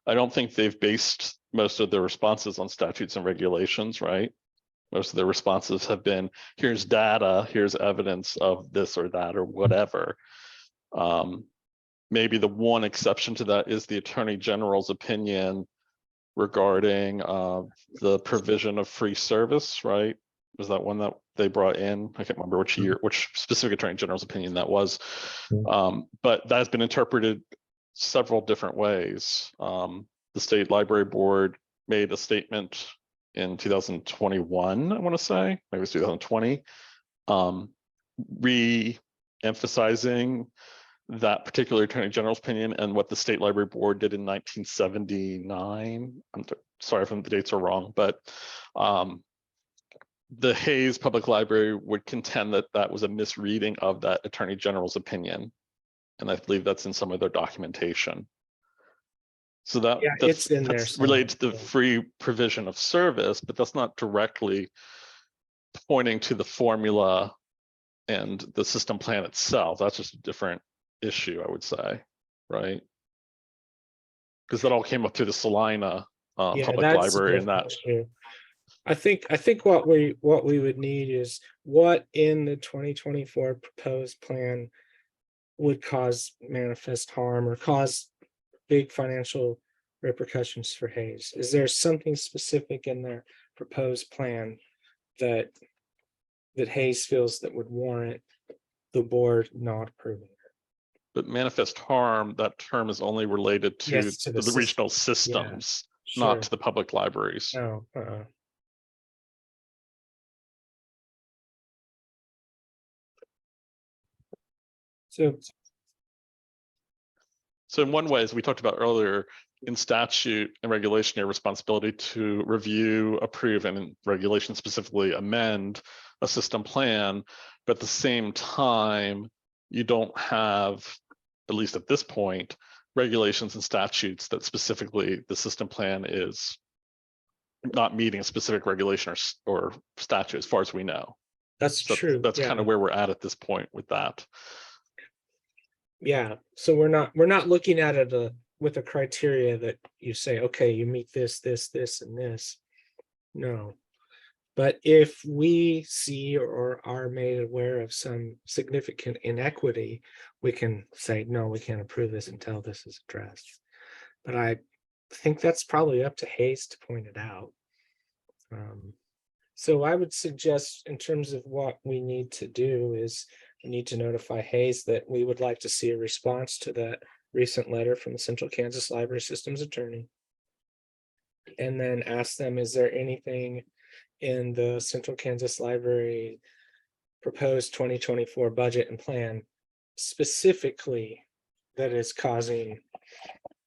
I don't think they've based most of their responses on statutes and regulations, right? Most of their responses have been, here's data, here's evidence of this or that or whatever. Maybe the one exception to that is the Attorney General's opinion regarding the provision of free service, right? Was that one that they brought in? I can't remember which specific Attorney General's opinion that was. But that has been interpreted several different ways. The State Library Board made a statement in 2021, I want to say, maybe it was 2020, re-emphasizing that particular Attorney General's opinion and what the State Library Board did in 1979. I'm sorry if the dates are wrong, but the Hayes Public Library would contend that that was a misreading of that Attorney General's opinion. And I believe that's in some of their documentation. So that's it's in there related to the somewhere. free provision of service, but that's not directly pointing to the formula and the system plan itself. That's just a different issue, I would say, right? Because that all came up through the Salina Public that's a Library, and different that issue. I think what we would need is what in the 2024 proposed plan would cause manifest harm or cause big financial repercussions for Hayes. Is there something specific in their proposed plan that Hayes feels that would warrant the board not approving it? but manifest harm, that term is only related to, Yes, to the the regional systems, not Sure. to the public libraries. No, So in one way, as we talked about earlier, in statute and regulation, your responsibility to review, approve, and in regulation specifically amend a system plan, but at the same time, you don't have, at least at this point, regulations and statutes that specifically the system plan is not meeting a specific regulation or statute as far as we know. that's So true. that's kind of where we're at this point with that. Yeah, so we're not looking at it with a criteria that you say, okay, you meet this, and this. No. But if we see or are made aware of some significant inequity, we can say, no, we can't approve this until this is addressed. But I think that's probably up to Hayes to point it out. So I would suggest, in terms of what we need to do, is we need to notify Hayes that we would like to see a response to that recent letter from the Central Kansas Library Systems attorney. And then ask them, is there anything in the Central Kansas Library proposed 2024 budget and plan specifically that is causing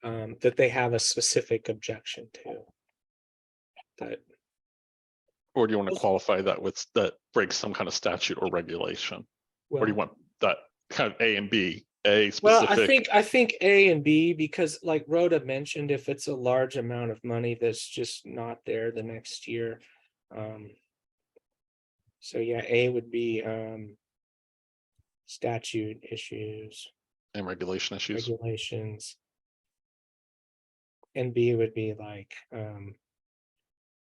that they have a specific objection to? That, Or do you want to qualify that with that breaks some kind of statute or regulation? Or do you want that kind of A and B? A specific. well, I think A and B, because like Rhoda mentioned, if it's a large amount of money that's just not there the next year. So yeah, A would be statute issues, And regulation issues. regulations. And B would be like,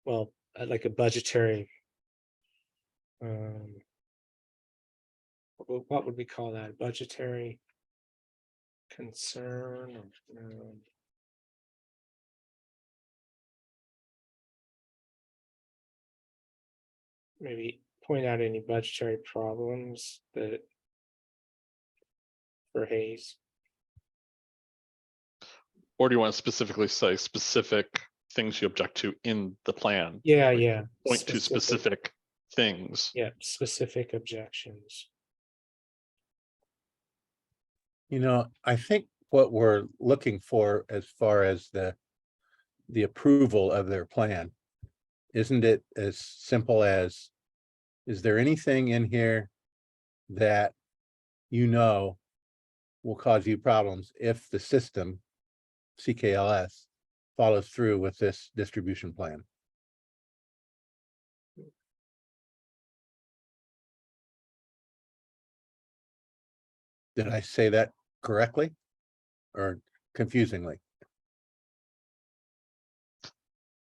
well, like a budgetary. What would we call that? Budgetary concern? Maybe point out any budgetary problems that for Hayes. Or do you want to specifically say specific things you object to in the plan? Yeah, Like, yeah. Point to specific things. Yeah, specific objections. I think what we're looking for as far as the approval of their plan, isn't it as simple as, is there anything in here that will cause you problems if the system, CKLS, follows through with this distribution plan? Did I say that correctly or confusingly?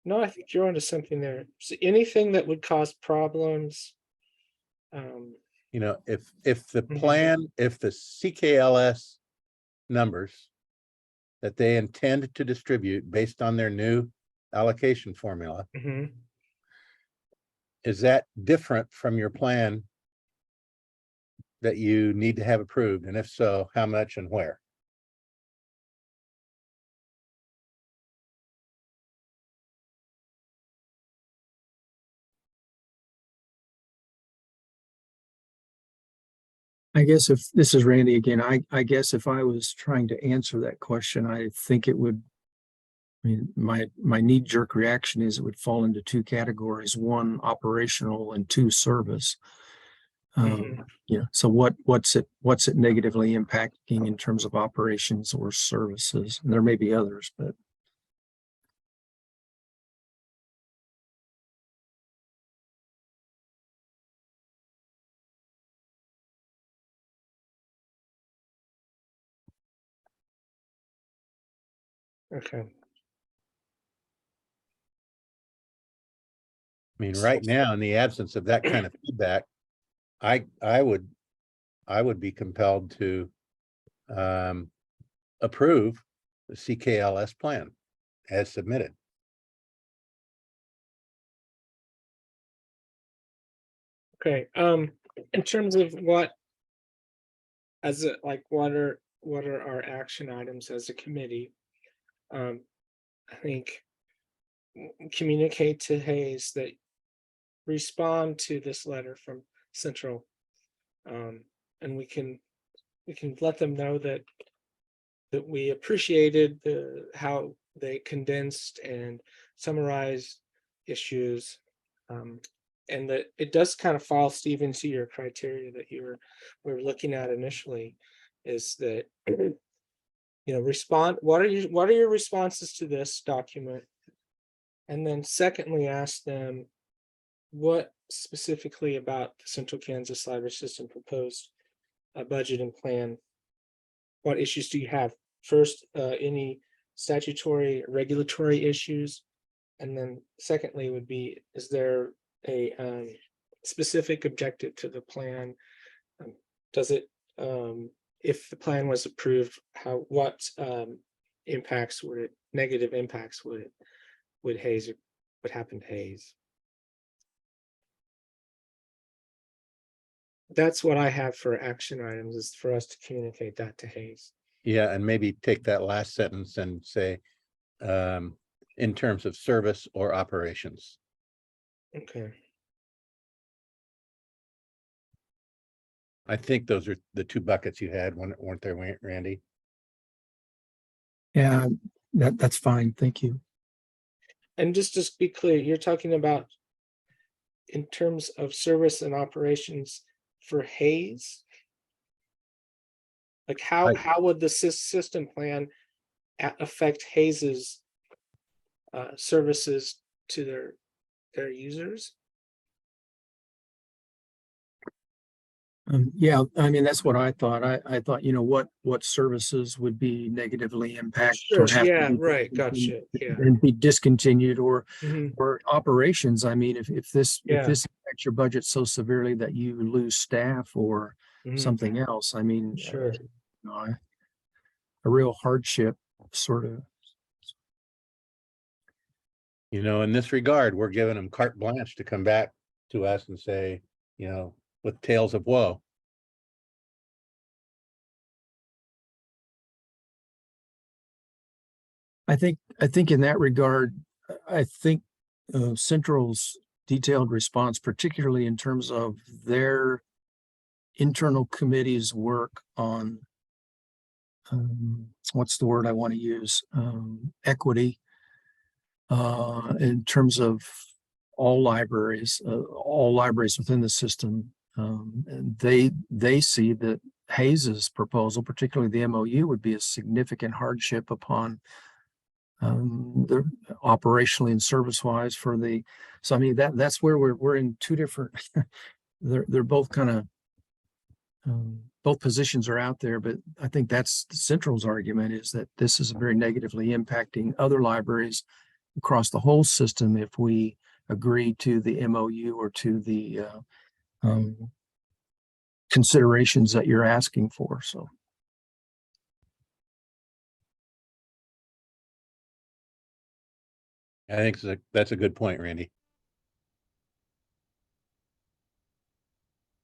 No, I think you're onto something there. So anything that would cause problems. If the plan, if the CKLS numbers that they intend to distribute based on their new allocation formula, Mhm. is that different from your plan that you need to have approved? And if so, how much and where? I guess if this is Randy again, I guess if I was trying to answer that question, I think it would. I mean, my knee-jerk reaction is it would fall into two categories: one, operational, and two, service. So what's it negatively impacting in terms of operations or services? And there may be others, but Okay. I mean, right now, in the absence of that kind of feedback, I would be compelled to approve the CKLS plan as submitted. Okay, in terms of what what are our action items as a committee? I think communicate to Hayes that respond to this letter from Central. And we can let them know that we appreciated how they condensed and summarized issues. And that it does kind of fall, Steve, into your criteria that we were looking at initially, is that respond. What are your responses to this document? And then secondly, ask them what specifically about the Central Kansas Library System proposed budget and plan. What issues do you have? First, any statutory, regulatory issues, and then secondly would be, is there a specific objective to the plan? Does it, if the plan was approved, what impacts would it, negative impacts would happen to Hayes? That's what I have for action items, is for us to communicate that to Hayes. Yeah, and maybe take that last sentence and say, in terms of service or operations. Okay. I think those are the two buckets you had, weren't there, Randy? yeah, that's fine. Thank you. And just to be clear, you're talking about in terms of service and operations for Hayes? Like how would the system plan affect Hayes's services to their users? Yeah, I mean, that's what I thought. I thought, what services would be negatively impacted Sure, or have to yeah, be right, discontinued gotcha, yeah. and be discontinued Mhm, or operations. I mean, if this Yeah. impacts your budget so severely that you lose staff or mhm, something else, I mean, Sure. a real hardship sort of. In this regard, we're giving them carte blanche to come back to us and say, with tales of woe. I think in that regard, I think Central's detailed response, particularly in terms of their internal committee's work on what's the word I want to use? Equity in terms of all libraries within the system. And they see that Hayes's proposal, particularly the MOU, would be a significant hardship upon the operationally and service wise for the. So I mean that's where we're in two different. They're both kind of both positions are out there, but I think that's the Central's argument is that this is very negatively impacting other libraries across the whole system if we agree to the MOU or to the considerations that you're asking for. So. I think that's a good point, Randy.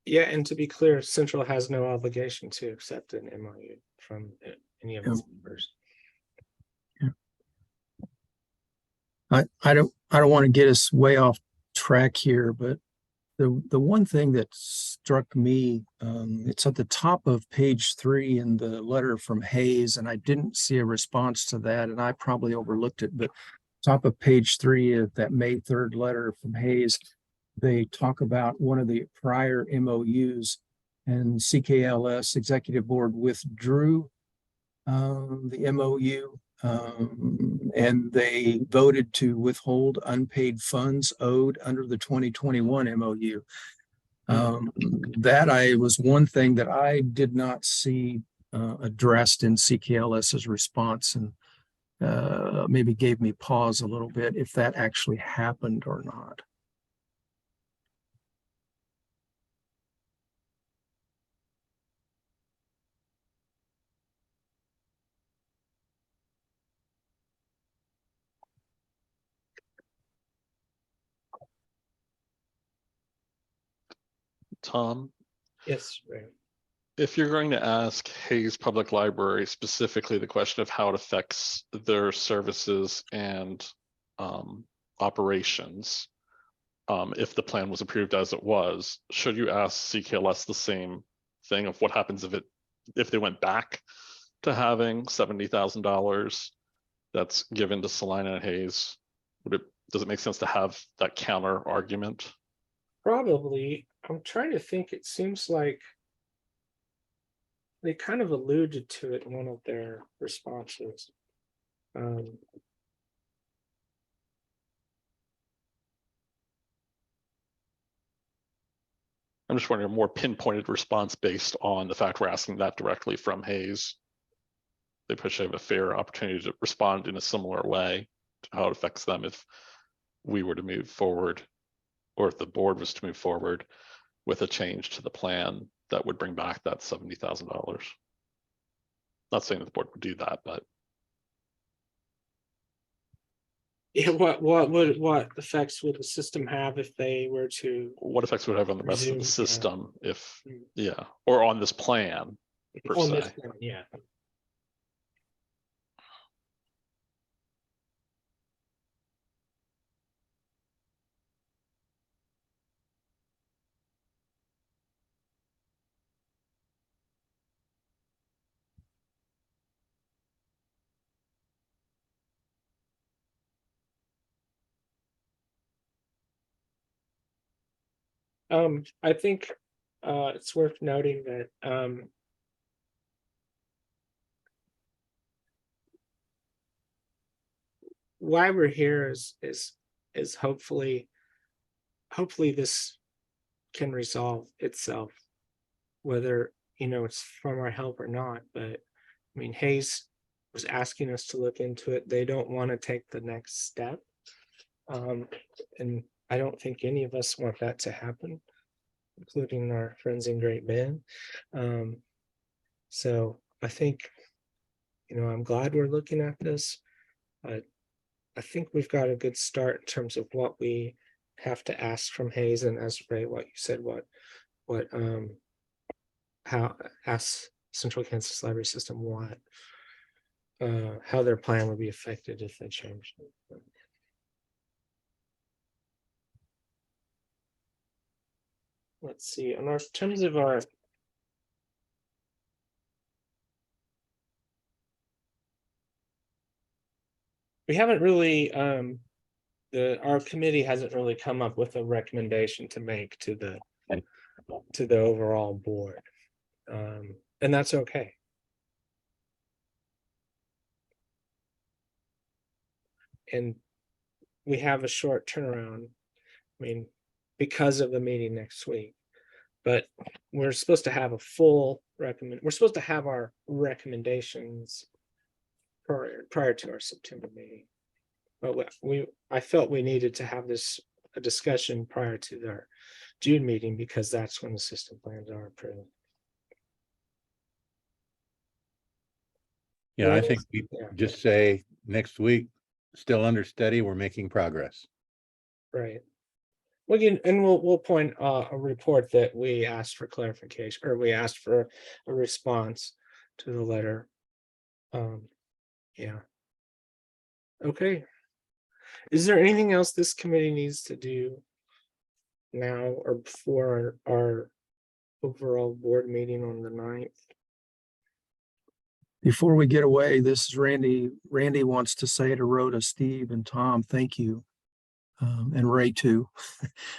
Yeah, and to be clear, Central has no obligation to accept an MOU from any of its members. I don't want to get us way off track here, but the one thing that struck me, it's at the top of page 3 in the letter from Hayes, and I didn't see a response to that, and I probably overlooked it, but top of page 3 of that May 3rd letter from Hayes, they talk about one of the prior MOUs, and CKLS Executive Board withdrew the MOU, and they voted to withhold unpaid funds owed under the 2021 MOU. That was one thing that I did not see addressed in CKLS's response, and maybe gave me pause a little bit if that actually happened or not. Tom, Yes, right. if you're going to ask Hayes Public Library specifically the question of how it affects their services and operations, if the plan was approved as it was, should you ask CKLS the same thing of what happens if they went back to having $70,000 that's given to Salina and Hayes? Does it make sense to have that counter argument? Probably. I'm trying to think. It seems like they kind of alluded to it in one of their responses. Um, I'm just wondering a more pinpointed response based on the fact we're asking that directly from Hayes. They should have a fair opportunity to respond in a similar way to how it affects them if we were to move forward, or if the board was to move forward with a change to the plan that would bring back that $70,000. Not saying that the board would do that, but yeah, what effects would the system have if they were to what effects would it have on the rest of the resume, system if, yeah, or on this plan per on se? this one? Yeah. I think it's worth noting that why we're here is hopefully this can resolve itself. whether, it's from our help or not, but I mean, Hayes was asking us to look into it. They don't want to take the next step. And I don't think any of us want that to happen, including our friends in Great Bend. So I think, I'm glad we're looking at this. I think we've got a good start in terms of what we have to ask from Hayes, and as Ray, what you said, how ask Central Kansas Library System how their plan would be affected if they changed it. Let's see, in terms of our we haven't really our committee hasn't really come up with a recommendation to make to the overall board, and that's okay. And we have a short turnaround, I mean, because of the meeting next week, but we're supposed to have we're supposed to have our recommendations prior to our September meeting. But I felt we needed to have a discussion prior to our June meeting, because that's when the system plans are approved. Yeah, I think we Yeah. just say next week, still under study, we're making progress. Right. We'll point a report that we asked for clarification, or we asked for a response to the letter. Yeah. Okay. Is there anything else this committee needs to do now or before our overall board meeting on the 9th? Before we get away, this is Randy. Randy wants to say to Rhoda, Steve, and Tom, thank you. And Ray too,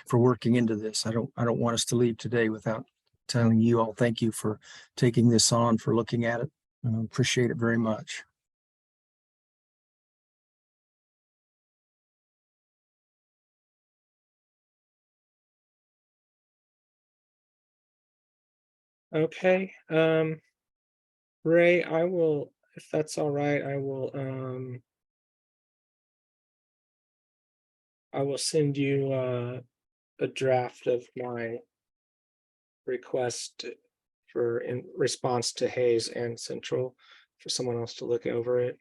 for working into this. I don't want us to leave today without telling you all thank you for taking this on, for looking at it. Appreciate it very much. Okay. Ray, I will, if that's all right, I will send you a draft of my request in response to Hayes and Central for someone else to look over it.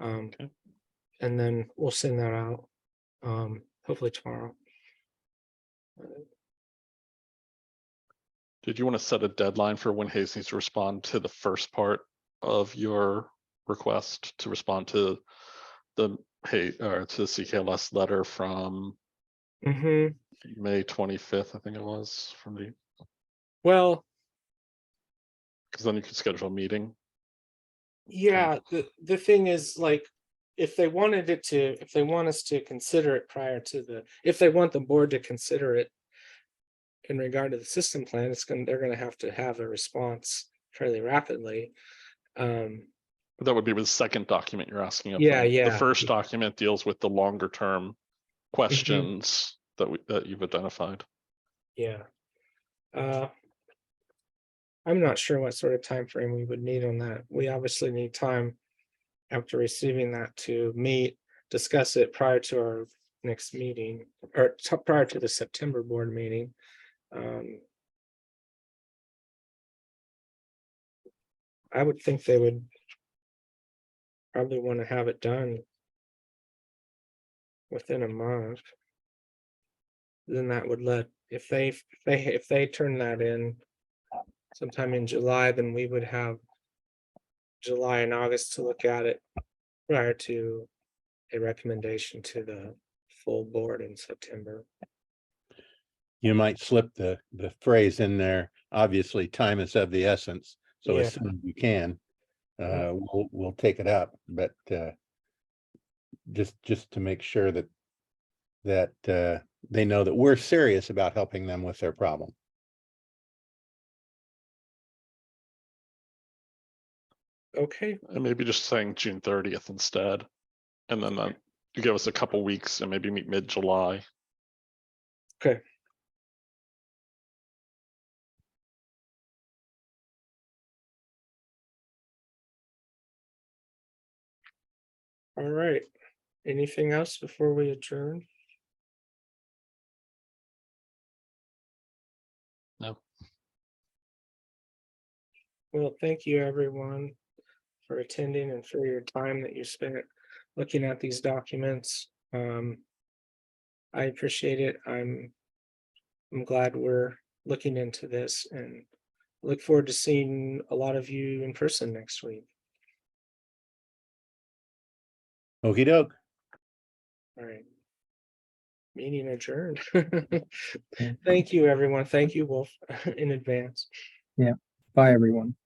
Okay. And then we'll send that out hopefully tomorrow. Did you want to set a deadline for when Hayes needs to respond to the first part of your request to respond to the to the CKLS letter from May 25th, I think it was, from the, Well, because then you could schedule a meeting. yeah, the thing is, like, if they want us to consider it if they want the board to consider it in regard to the system plan, they're gonna have to have a response fairly rapidly. But that would be the second document you're asking of Yeah, them. yeah. The first document deals with the longer term questions that you've identified. Yeah. I'm not sure what sort of time frame we would need on that. We obviously need time after receiving that to discuss it prior to our next meeting, or prior to the September board meeting. I would think they would probably want to have it done within a month. Then that would if they turn that in sometime in July, then we would have July and August to look at it prior to a recommendation to the full board in September. You might slip the phrase in there. Obviously, time is of the essence. So as soon as you can, we'll take it up. But just to make sure that they know that we're serious about helping them with their problem. Okay. And maybe just saying June 30th instead. And then you give us a couple weeks and maybe meet mid-July. Okay. All right. Anything else before we adjourn? No. Well, thank you everyone for attending and for your time that you spent looking at these documents. I appreciate it. I'm glad we're looking into this and look forward to seeing a lot of you in person next week. Okey doke. All right. Meeting adjourned. Thank you, everyone. Thank you, Wolf, in advance. Bye, everyone.